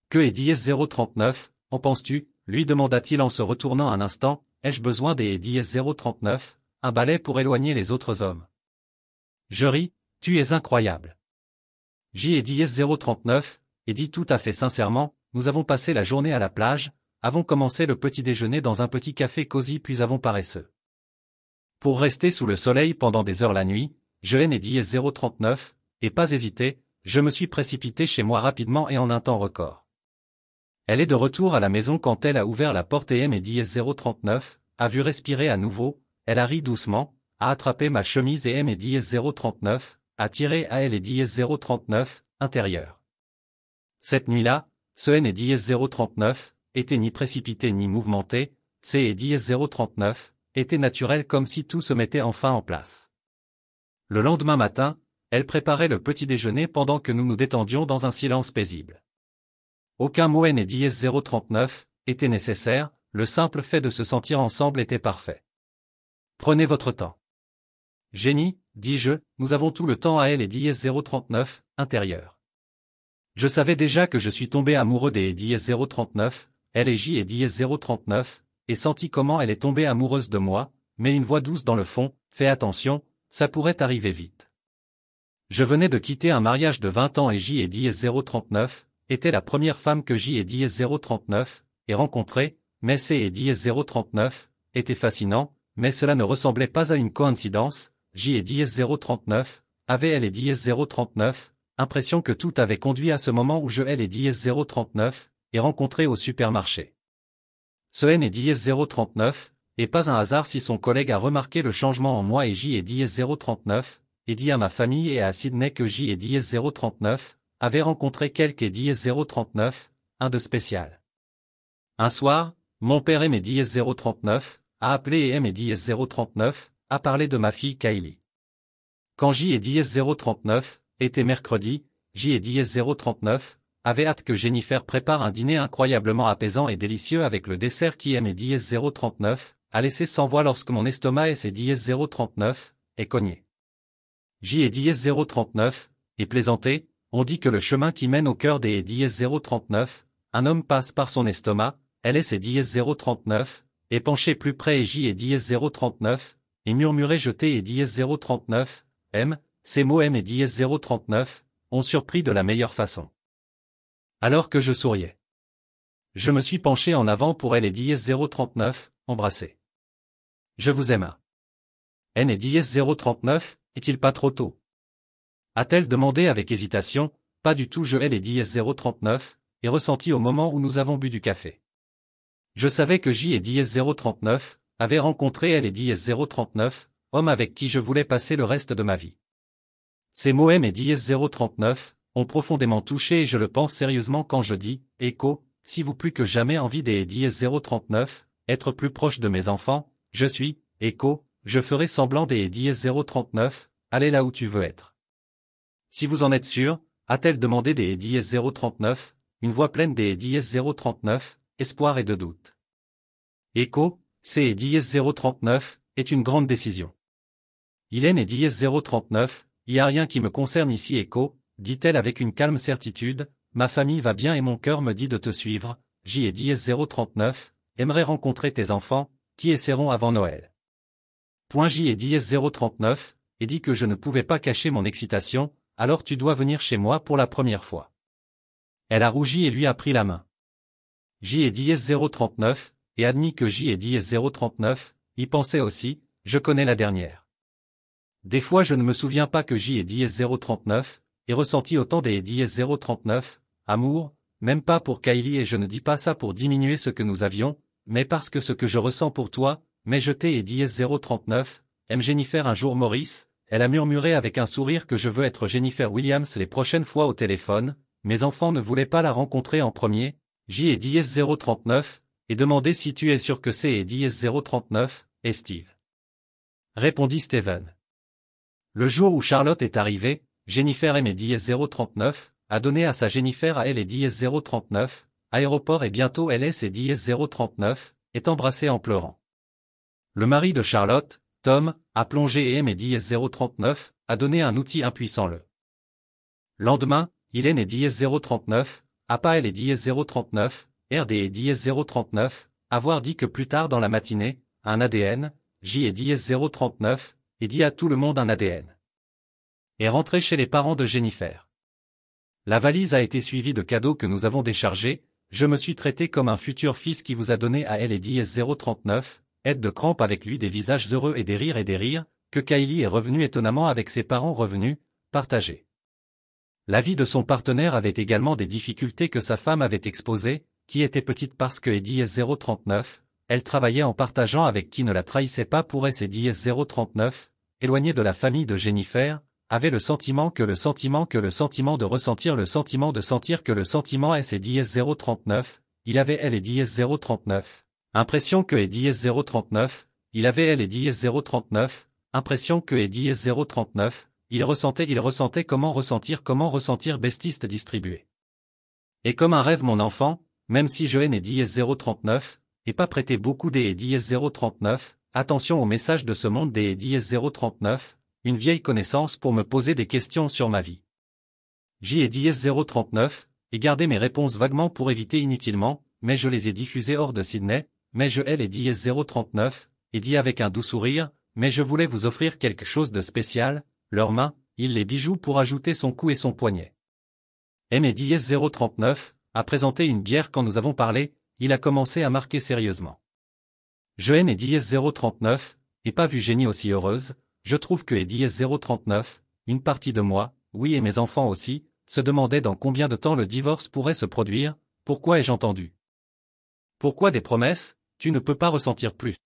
Speaker 1: Que est dièse 039, en penses-tu, lui demanda-t-il en se retournant un instant, ai-je besoin des et dièse 039, un balai pour éloigner les autres hommes. Je ris, tu es incroyable. J et dièse 039, et dit tout à fait sincèrement, nous avons passé la journée à la plage, avons commencé le petit déjeuner dans un petit café cosy puis avons paresseux. Pour rester sous le soleil pendant des heures la nuit, je N et dièse 039, et pas hésité, je me suis précipité chez moi rapidement et en un temps record. Elle est de retour à la maison quand elle a ouvert la porte et M et dièse 039, a vu respirer à nouveau, elle a ri doucement, a attrapé ma chemise et M et dièse 039, a tiré à elle et dièse 039, intérieur. Cette nuit-là, ce N et dièse 039, était ni précipité ni mouvementé, C et dièse 039, était naturelle comme si tout se mettait enfin en place. Le lendemain matin, elle préparait le petit déjeuner pendant que nous nous détendions dans un silence paisible. Aucun mot N et dièse 039 était nécessaire, le simple fait de se sentir ensemble était parfait. Prenez votre temps. Jenny, dis-je, nous avons tout le temps à elle et dièse 039, intérieur. Je savais déjà que je suis tombé amoureux des dièse 039, elle et J et dièse 039, et senti comment elle est tombée amoureuse de moi, mais une voix douce dans le fond, fais attention, ça pourrait arriver vite. Je venais de quitter un mariage de 20 ans et J et dièse 039, était la première femme que J et dièse 039, ait rencontrée, mais C et dièse 039, était fascinant, mais cela ne ressemblait pas à une coïncidence, J et dièse 039, avait elle et dièse 039, impression que tout avait conduit à ce moment où je elle et dièse 039, et rencontré au supermarché. Ce N et dièse 039, et pas un hasard si son collègue a remarqué le changement en moi et J et dièse 039, et dit à ma famille et à Sydney que J et dièse 039, avait rencontré quelque et dièse 039, un de spécial. Un soir, mon père M et dièse 039, a appelé et M et dièse 039, a parlé de ma fille Kylie. Quand J et dièse 039, était mercredi, J et dièse 039, avait hâte que Jennifer prépare un dîner incroyablement apaisant et délicieux avec le dessert qui M et dièse 039, a laissé sans voix lorsque mon estomac S et dièse 039, est cogné. J et dièse 039, et plaisanté, on dit que le chemin qui mène au cœur des et dièse 039, un homme passe par son estomac, LS et dièse 039, et penché plus près et J et dièse 039, et murmuré jeté et dièse 039, M, ces mots M et dièse 039, ont surpris de la meilleure façon. Alors que je souriais. Je me suis penché en avant pour elle et dièse 039, embrassé. Je vous aime. N et dièse 039, est-il pas trop tôt? A-t-elle demandé avec hésitation, pas du tout je elle et dièse 039, et ressenti au moment où nous avons bu du café. Je savais que J et dièse 039, avait rencontré elle et dièse 039, homme avec qui je voulais passer le reste de ma vie. Ces mots M et dièse 039, ont profondément touché et je le pense sérieusement quand je dis, écho, si vous plus que jamais envie des dièse 039, être plus proche de mes enfants, je suis, écho, je ferai semblant des dièse 039, allez là où tu veux être. Si vous en êtes sûr, a-t-elle demandé des dièse 039, une voix pleine des dièse 039, espoir et de doute. Écho, c'est dièse 039, est une grande décision. Hélène et dièse 039, y a rien qui me concerne ici écho, dit-elle avec une calme certitude, ma famille va bien et mon cœur me dit de te suivre, J et dièse 039, aimerais rencontrer tes enfants, qui essaieront avant Noël. Point J et dièse 039, et dit que je ne pouvais pas cacher mon excitation, alors tu dois venir chez moi pour la première fois. Elle a rougi et lui a pris la main. J et dièse 039, et admis que J et dièse 039, y pensait aussi, je connais la dernière. Des fois je ne me souviens pas que J et dièse 039, ait ressenti autant des dièse 039, amour, même pas pour Kylie et je ne dis pas ça pour diminuer ce que nous avions, mais parce que ce que je ressens pour toi, mais je t'ai et dièse 039, aime Jennifer un jour Maurice, elle a murmuré avec un sourire que je veux être Jennifer Williams les prochaines fois au téléphone, mes enfants ne voulaient pas la rencontrer en premier, J et dièse 039, et demandé si tu es sûr que c'est et dièse 039, et Steve. Répondit Steven. Le jour où Charlotte est arrivée, Jennifer aime et dièse 039, a donné à sa Jennifer à elle et dièse 039, aéroport et bientôt LS et dièse 039, est embrassée en pleurant. Le mari de Charlotte, Tom, a plongé et aime et dièse 039, a donné un outil impuissant le lendemain, Hélène et dièse 039, a pas elle et dièse 039, RD et dièse 039, avoir dit que plus tard dans la matinée, un ADN, J et dièse 039, et dit à tout le monde un ADN. Est rentré chez les parents de Jennifer. La valise a été suivie de cadeaux que nous avons déchargés, je me suis traité comme un futur fils qui vous a donné à elle et dièse 039, aide de crampe avec lui des visages heureux et des rires, que Kylie est revenue étonnamment avec ses parents revenus, partagés. La vie de son partenaire avait également des difficultés que sa femme avait exposées, qui était petite parce que et dièse 039, elle travaillait en partageant avec qui ne la trahissait pas pour S et dièse 039, éloignée de la famille de Jennifer, avait le sentiment de ressentir le sentiment de sentir que le sentiment S et dièse 039, il avait elle et dièse 039, impression que et dièse 039, il avait elle et DS039, impression que et DS039, il ressentait comment ressentir bestiste distribué. Et comme un rêve mon enfant, même si je haine et DS039, et pas prêté beaucoup des et DS039, attention au message de ce monde des et DS039, une vieille connaissance pour me poser des questions sur ma vie. J et DS039, et garder mes réponses vaguement pour éviter inutilement, mais je les ai diffusées hors de Sydney, mais je hais les DS039, et dit avec un doux sourire, mais je voulais vous offrir quelque chose de spécial, leurs mains, il les bijoux pour ajouter son cou et son poignet. M et DS039, a présenté une bière quand nous avons parlé, il a commencé à marquer sérieusement. Je haine et DS039, et pas vu Génie aussi heureuse, je trouve que et DS039, une partie de moi, oui et mes enfants aussi, se demandait dans combien de temps le divorce pourrait se produire, pourquoi ai-je entendu? Pourquoi des promesses, tu ne peux pas ressentir plus?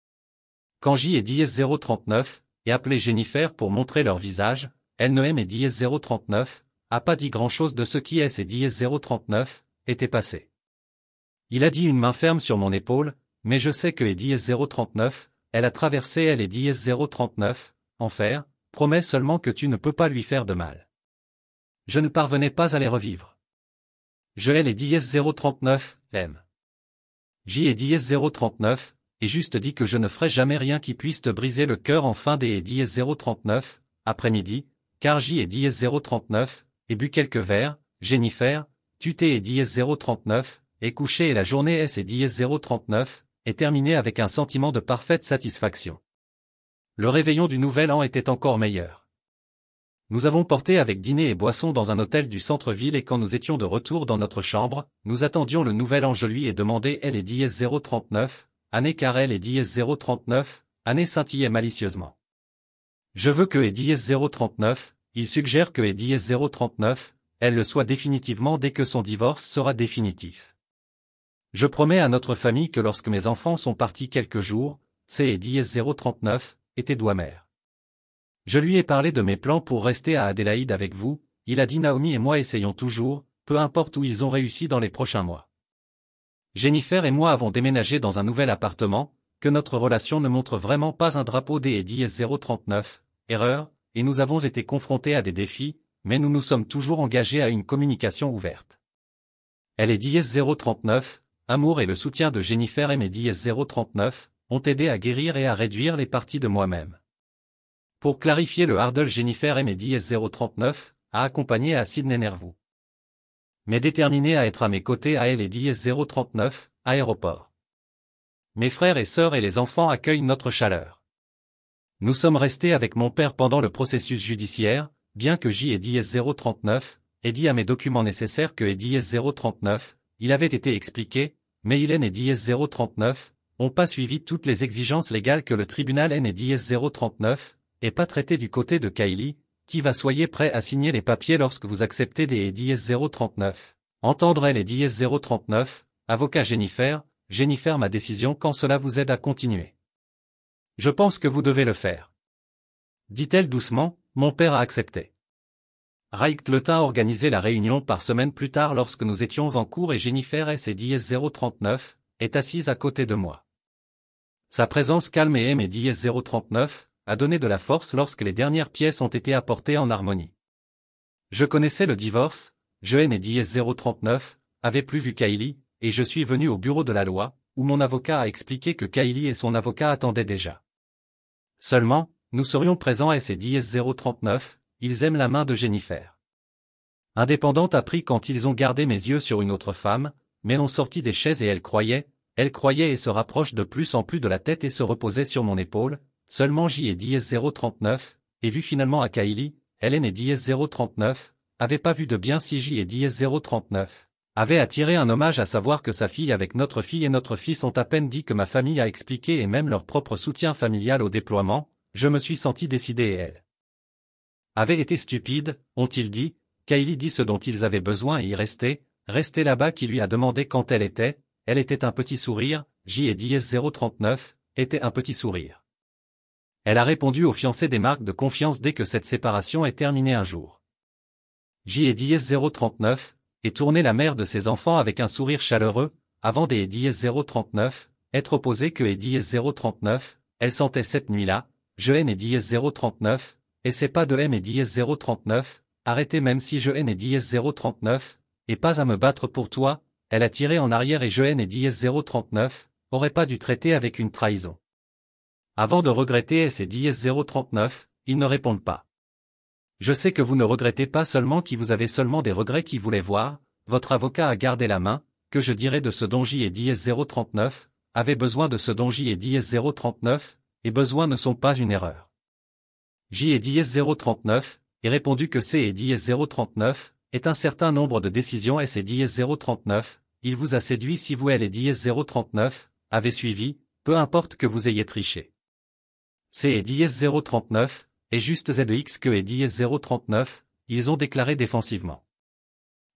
Speaker 1: Quand J et DS039, et appelé Jennifer pour montrer leur visage, elle ne aime et DS039, a pas dit grand-chose de ce qui est et DS039, était passé. Il a dit une main ferme sur mon épaule, mais je sais que et DS039, elle a traversé elle et DS039, enfer, promets seulement que tu ne peux pas lui faire de mal. Je ne parvenais pas à les revivre. Je hais les DS039, aime. J et DS039, et juste dit que je ne ferai jamais rien qui puisse te briser le cœur en fin des et DS039, après-midi, car J et DS039, et bu quelques verres, Jennifer, tu t'es et DS039, et couché et la journée S et DS039, est terminée avec un sentiment de parfaite satisfaction. Le réveillon du nouvel an était encore meilleur. Nous avons porté avec dîner et boissons dans un hôtel du centre-ville et quand nous étions de retour dans notre chambre, nous attendions le nouvel an je lui ai demandé elle et DS039, année car elle et DS039, année scintillait malicieusement. Je veux que et DS039, il suggère que et DS039, elle le soit définitivement dès que son divorce sera définitif. Je promets à notre famille que lorsque mes enfants sont partis quelques jours, c'est et DS039, était douamère. Je lui ai parlé de mes plans pour rester à Adélaïde avec vous, il a dit Naomi et moi essayons toujours, peu importe où ils ont réussi dans les prochains mois. Jennifer et moi avons déménagé dans un nouvel appartement, que notre relation ne montre vraiment pas un drapeau des et DS039, erreur, et nous avons été confrontés à des défis, mais nous nous sommes toujours engagés à une communication ouverte. Elle et DS039, amour et le soutien de Jennifer et mes DS039, ont aidé à guérir et à réduire les parties de moi-même. Pour clarifier le hardle Jennifer et mes DS039, a accompagné à Sydney Nervous. Mais déterminé à être à mes côtés à elle et DS039, aéroport. Mes frères et sœurs et les enfants accueillent notre chaleur. Nous sommes restés avec mon père pendant le processus judiciaire, bien que J et DS039, ait dit à mes documents nécessaires que et DS039, il avait été expliqué, mais Hélène et DS039, ont pas suivi toutes les exigences légales que le tribunal N et DS039, et pas traité du côté de Kylie, qui va soyez prêt à signer les papiers lorsque vous acceptez des DS039. Entendre les DS039, avocat Jennifer, ma décision quand cela vous aide à continuer. Je pense que vous devez le faire. Dit-elle doucement, mon père a accepté. Reichtletin a organisé la réunion par semaine plus tard lorsque nous étions en cours et Jennifer S et DS039, est assise à côté de moi. Sa présence calme et aime et DS039, a donné de la force lorsque les dernières pièces ont été apportées en harmonie. Je connaissais le divorce, je haine et DS039, avait plus vu Kylie, et je suis venu au bureau de la loi, où mon avocat a expliqué que Kylie et son avocat attendaient déjà. Seulement, nous serions présents S et DS039, ils aiment la main de Jennifer. Indépendante a pris quand ils ont gardé mes yeux sur une autre femme, mais ont sorti des chaises et elle croyait et se rapproche de plus en plus de la tête et se reposait sur mon épaule. Seulement J et DS039, et vu finalement à Kylie, Hélène et DS039, avaient pas vu de bien si J et DS039, avaient attiré un hommage à savoir que sa fille avec notre fille et notre fils ont à peine dit que ma famille a expliqué et même leur propre soutien familial au déploiement, je me suis senti décidé et elle avait été stupide, ont-ils dit, Kylie dit ce dont ils avaient besoin et y rester là-bas qui lui a demandé quand elle était un petit sourire, J et DS039, était un petit sourire. Elle a répondu aux fiancés des marques de confiance dès que cette séparation est terminée un jour. J et DS039, est tourné la mère de ses enfants avec un sourire chaleureux, avant des DS039, être opposé que et DS039, elle sentait cette nuit-là, je haine et dièse 039, et c'est pas de M et dièse 039, arrêtez même si je haine et dièse 039, et pas à me battre pour toi, elle a tiré en arrière et je haine et dièse 039, aurait pas dû traiter avec une trahison. Avant de regretter S et dièse 039, ils ne répondent pas. Je sais que vous ne regrettez pas seulement qui vous avez seulement des regrets qui voulaient voir, votre avocat a gardé la main, que je dirais de ce dont J et dièse 039, avait besoin de ce dont J et dièse 039, et besoin ne sont pas une erreur. J et dièse 039, et répondu que C et dièse 039, est un certain nombre de décisions S et dièse 039, il vous a séduit si vous L et dièse 039, avez suivi, peu importe que vous ayez triché. C et dièse 039, et juste ZX que et dièse 039, ils ont déclaré défensivement.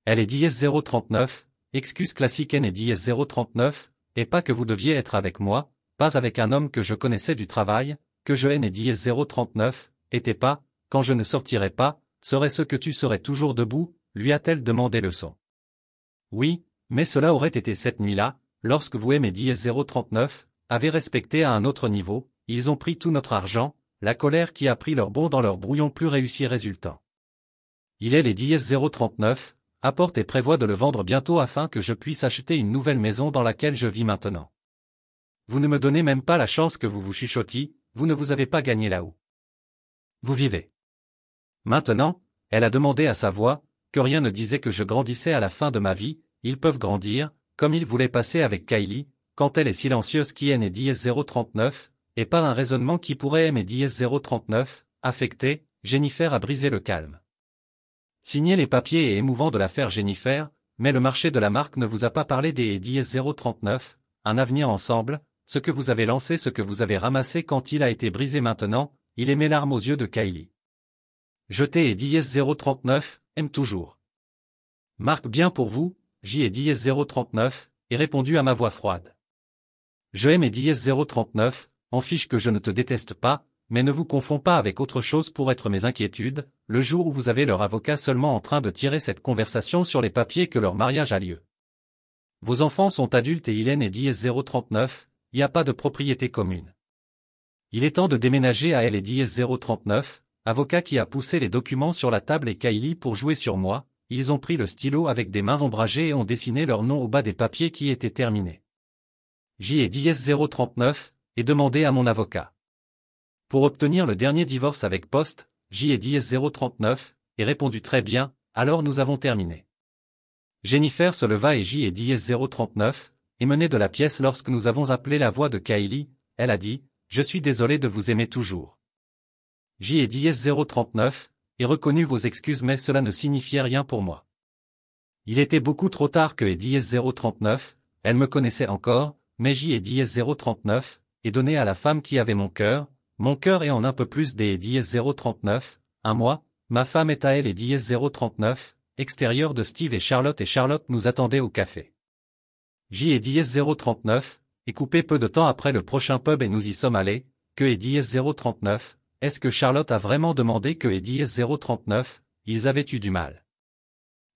Speaker 1: L et dièse 039, excuse classique N et dièse 039, et pas que vous deviez être avec moi, pas avec un homme que je connaissais du travail, que je N et dièse 039, était pas, quand je ne sortirais pas, serait ce que tu serais toujours debout, lui a-t-elle demandé leçon. Oui, mais cela aurait été cette nuit-là, lorsque vous M et dièse 039, avez respecté à un autre niveau, ils ont pris tout notre argent, la colère qui a pris leur bond dans leur brouillon plus réussi résultant. Il est les dièse 039, apporte et prévoit de le vendre bientôt afin que je puisse acheter une nouvelle maison dans laquelle je vis maintenant. Vous ne me donnez même pas la chance que vous vous chuchotiez, vous ne vous avez pas gagné là-haut. Vous vivez. Maintenant, elle a demandé à sa voix, que rien ne disait que je grandissais à la fin de ma vie, ils peuvent grandir, comme ils voulaient passer avec Kylie, quand elle est silencieuse qui N et dièse 039, et par un raisonnement qui pourrait M et dièse 039, affecté, Jennifer a brisé le calme. Signez les papiers et émouvant de l'affaire Jennifer, mais le marché de la marque ne vous a pas parlé des et dièse 039, un avenir ensemble, ce que vous avez lancé, ce que vous avez ramassé quand il a été brisé maintenant, il est mes larmes aux yeux de Kylie. Jeté et dièse 039, aime toujours. Marque bien pour vous, J et dièse 039, et répondu à ma voix froide. Je aime et dièse 039, en fiche que je ne te déteste pas, mais ne vous confonds pas avec autre chose pour être mes inquiétudes, le jour où vous avez leur avocat seulement en train de tirer cette conversation sur les papiers que leur mariage a lieu. Vos enfants sont adultes et Hélène et dièse 039, il n'y a pas de propriété commune. Il est temps de déménager à elle et dièse 039, avocat qui a poussé les documents sur la table et Kylie pour jouer sur moi, ils ont pris le stylo avec des mains ombragées et ont dessiné leur nom au bas des papiers qui étaient terminés. J et dièse 039, et demandé à mon avocat. Pour obtenir le dernier divorce avec poste, J et dièse 039, et répondu très bien, alors nous avons terminé. Jennifer se leva et J et dièse 039, et menait de la pièce lorsque nous avons appelé la voix de Kylie, elle a dit, je suis désolé de vous aimer toujours. J et dièse 039, et reconnu vos excuses mais cela ne signifiait rien pour moi. Il était beaucoup trop tard que et dièse 039, elle me connaissait encore, mais J et dièse 039, et donné à la femme qui avait mon cœur et en un peu plus des et dièse 039, un mois, ma femme est à elle et dièse 039, extérieur de Steve et Charlotte nous attendait au café. J et dièse 039, et coupé peu de temps après le prochain pub et nous y sommes allés, que et dièse 039, est-ce que Charlotte a vraiment demandé que et dièse 039, ils avaient eu du mal.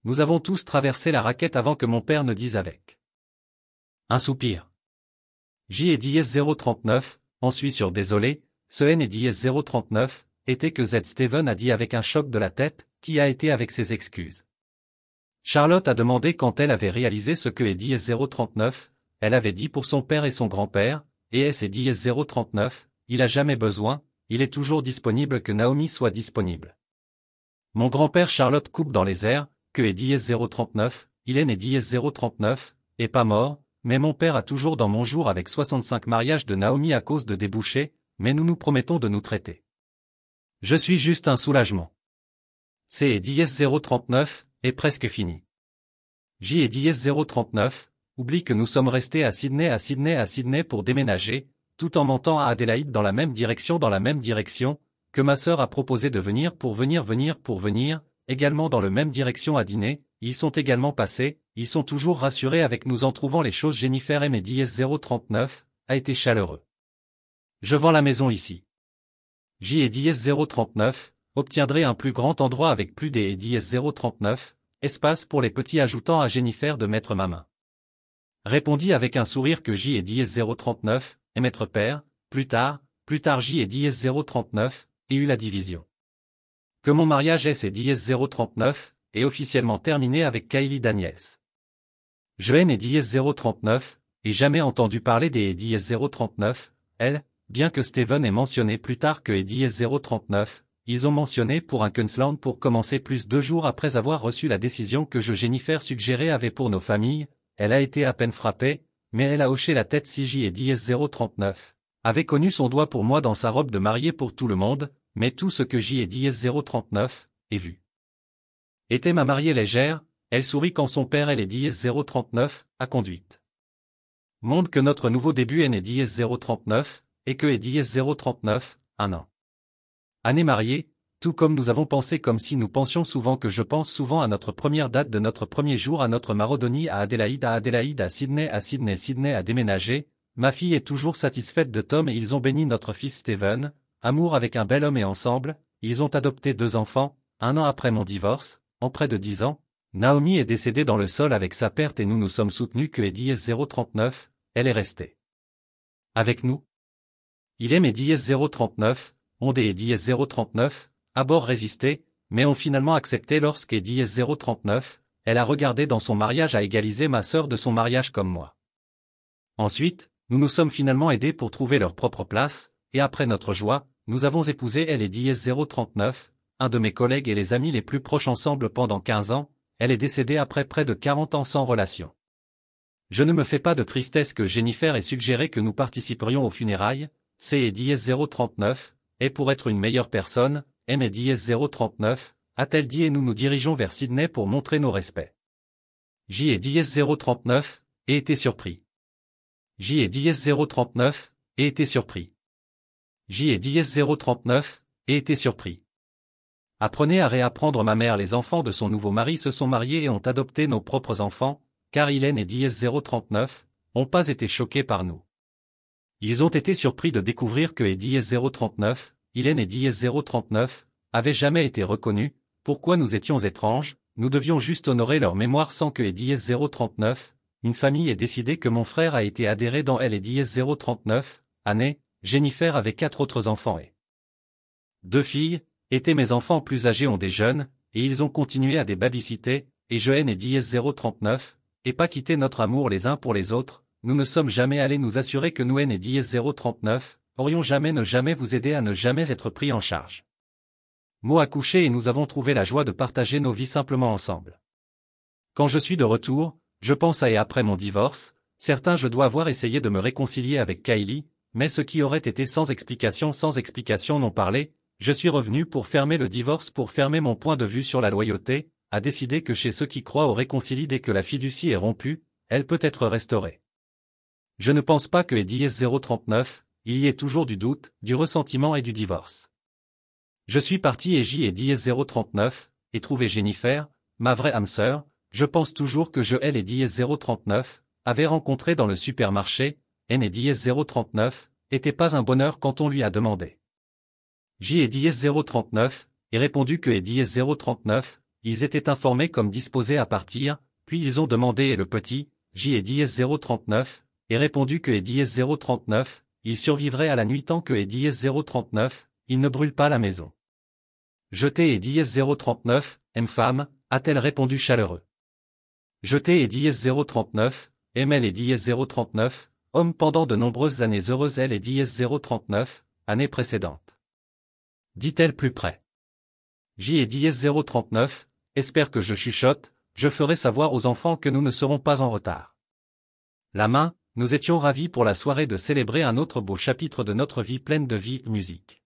Speaker 1: Nous avons tous traversé la raquette avant que mon père ne dise avec un soupir. J et dièse 039, en suis sur désolé, ce N et dièse 039, était que Z Steven a dit avec un choc de la tête, qui a été avec ses excuses. Charlotte a demandé quand elle avait réalisé ce que est dièse 039, elle avait dit pour son père et son grand-père, et S et dièse 039, il a jamais besoin, il est toujours disponible que Naomi soit disponible. Mon grand-père Charlotte coupe dans les airs, que est dièse 039, il est né dièse 039, et pas mort, mais mon père a toujours dans mon jour avec 65 mariages de Naomi à cause de débouchés, mais nous nous promettons de nous traiter. Je suis juste un soulagement. C et dièse 039, est presque fini. J et dièse 039, oublie que nous sommes restés à Sydney pour déménager, tout en montant à Adélaïde dans la même direction, que ma sœur a proposé de venir pour venir, également dans la même direction à dîner, ils sont également passés, ils sont toujours rassurés avec nous en trouvant les choses Jennifer M et dièse 039, a été chaleureux. Je vends la maison ici. J et dièse 039, obtiendrai un plus grand endroit avec plus des et dièse 039, espace pour les petits ajoutant à Jennifer de mettre ma main. Répondit avec un sourire que J et dièse 039, et mettre père, plus tard, plus tard J et DS039, et eut la division. Que mon mariage S et DS039 est officiellement terminé avec Kylie Daniels. Je N et DS039, et jamais entendu parler des DS039, elle, bien que Steven ait mentionné plus tard que DS039, ils ont mentionné pour un Kunstland pour commencer plus 2 jours après avoir reçu la décision que Jennifer suggérait avait pour nos familles, elle a été à peine frappée, mais elle a hoché la tête si J et DS039 avait connu son doigt pour moi dans sa robe de mariée pour tout le monde, mais tout ce que J et DS039 ait vu était ma mariée légère, elle sourit quand son père elle et DS039 a conduite. Monde que notre nouveau début N et DS039, et que est DS039, un an. Année mariée, tout comme nous avons pensé comme si nous pensions souvent que je pense souvent à notre première date de notre premier jour à notre Marodonie à Adélaïde à Sydney, Sydney a déménagé, ma fille est toujours satisfaite de Tom et ils ont béni notre fils Steven, amour avec un bel homme et ensemble, ils ont adopté 2 enfants, 1 an après mon divorce, en près de 10 ans, Naomi est décédée dans le sol avec sa perte et nous nous sommes soutenus que DS039, elle est restée avec nous. Il aime DS039, Onde et DS039, à bord résisté, mais ont finalement accepté lorsque DS039, elle a regardé dans son mariage à égaliser ma sœur de son mariage comme moi. Ensuite, nous nous sommes finalement aidés pour trouver leur propre place, et après notre joie, nous avons épousé elle et DS039, un de mes collègues et les amis les plus proches ensemble pendant 15 ans, elle est décédée après près de 40 ans sans relation. Je ne me fais pas de tristesse que Jennifer ait suggéré que nous participerions aux funérailles, C et DS039, et pour être une meilleure personne, M et DS039, a-t-elle dit et nous nous dirigeons vers Sydney pour montrer nos respects. J et DS039, et été surpris. J et DS039, et été surpris. J et DS039, et été surpris. Apprenez à réapprendre ma mère les enfants de son nouveau mari se sont mariés et ont adopté nos propres enfants, car Hélène et DS039, ont pas été choqués par nous. Ils ont été surpris de découvrir que DS039, Hélène et DS039, avaient jamais été reconnus, pourquoi nous étions étranges, nous devions juste honorer leur mémoire sans que DS039, une famille ait décidé que mon frère a été adhéré dans elle et DS039, année, Jennifer avait 4 autres enfants et 2 filles, étaient mes enfants plus âgés ont des jeunes, et ils ont continué à des babysitter, et je N et DS039, et pas quitté notre amour les uns pour les autres, nous ne sommes jamais allés nous assurer que nous N et DS039, aurions jamais ne jamais vous aider à ne jamais être pris en charge. Mot accouché et nous avons trouvé la joie de partager nos vies simplement ensemble. Quand je suis de retour, je pense à et après mon divorce, certains je dois avoir essayé de me réconcilier avec Kylie, mais ce qui aurait été sans explication n'ont parlé, je suis revenu pour fermer le divorce pour fermer mon point de vue sur la loyauté, a décidé que chez ceux qui croient au réconcilie dès que la fiducie est rompue, elle peut être restaurée. Je ne pense pas que DS039, il y ait toujours du doute, du ressentiment et du divorce. Je suis parti et J et DS039, et trouvé Jennifer, ma vraie âme sœur, je pense toujours que je elle et DS039, avait rencontré dans le supermarché, N et DS039, était pas un bonheur quand on lui a demandé. J et DS039, et répondu que et DS039, ils étaient informés comme disposés à partir, puis ils ont demandé et le petit, J et DS039, et répondu que et DS039, il survivrait à la nuit tant que et DS039, il ne brûle pas la maison. Jeté et DS039, M-femme, a-t-elle répondu chaleureux. Jeté et DS039, ML et DS039, homme pendant de nombreuses années heureuses elle et DS039, année précédente. Dit-elle plus près. J et DS039, espère que je chuchote, je ferai savoir aux enfants que nous ne serons pas en retard. La main, nous étions ravis pour la soirée de célébrer un autre beau chapitre de notre vie pleine de vie, musique.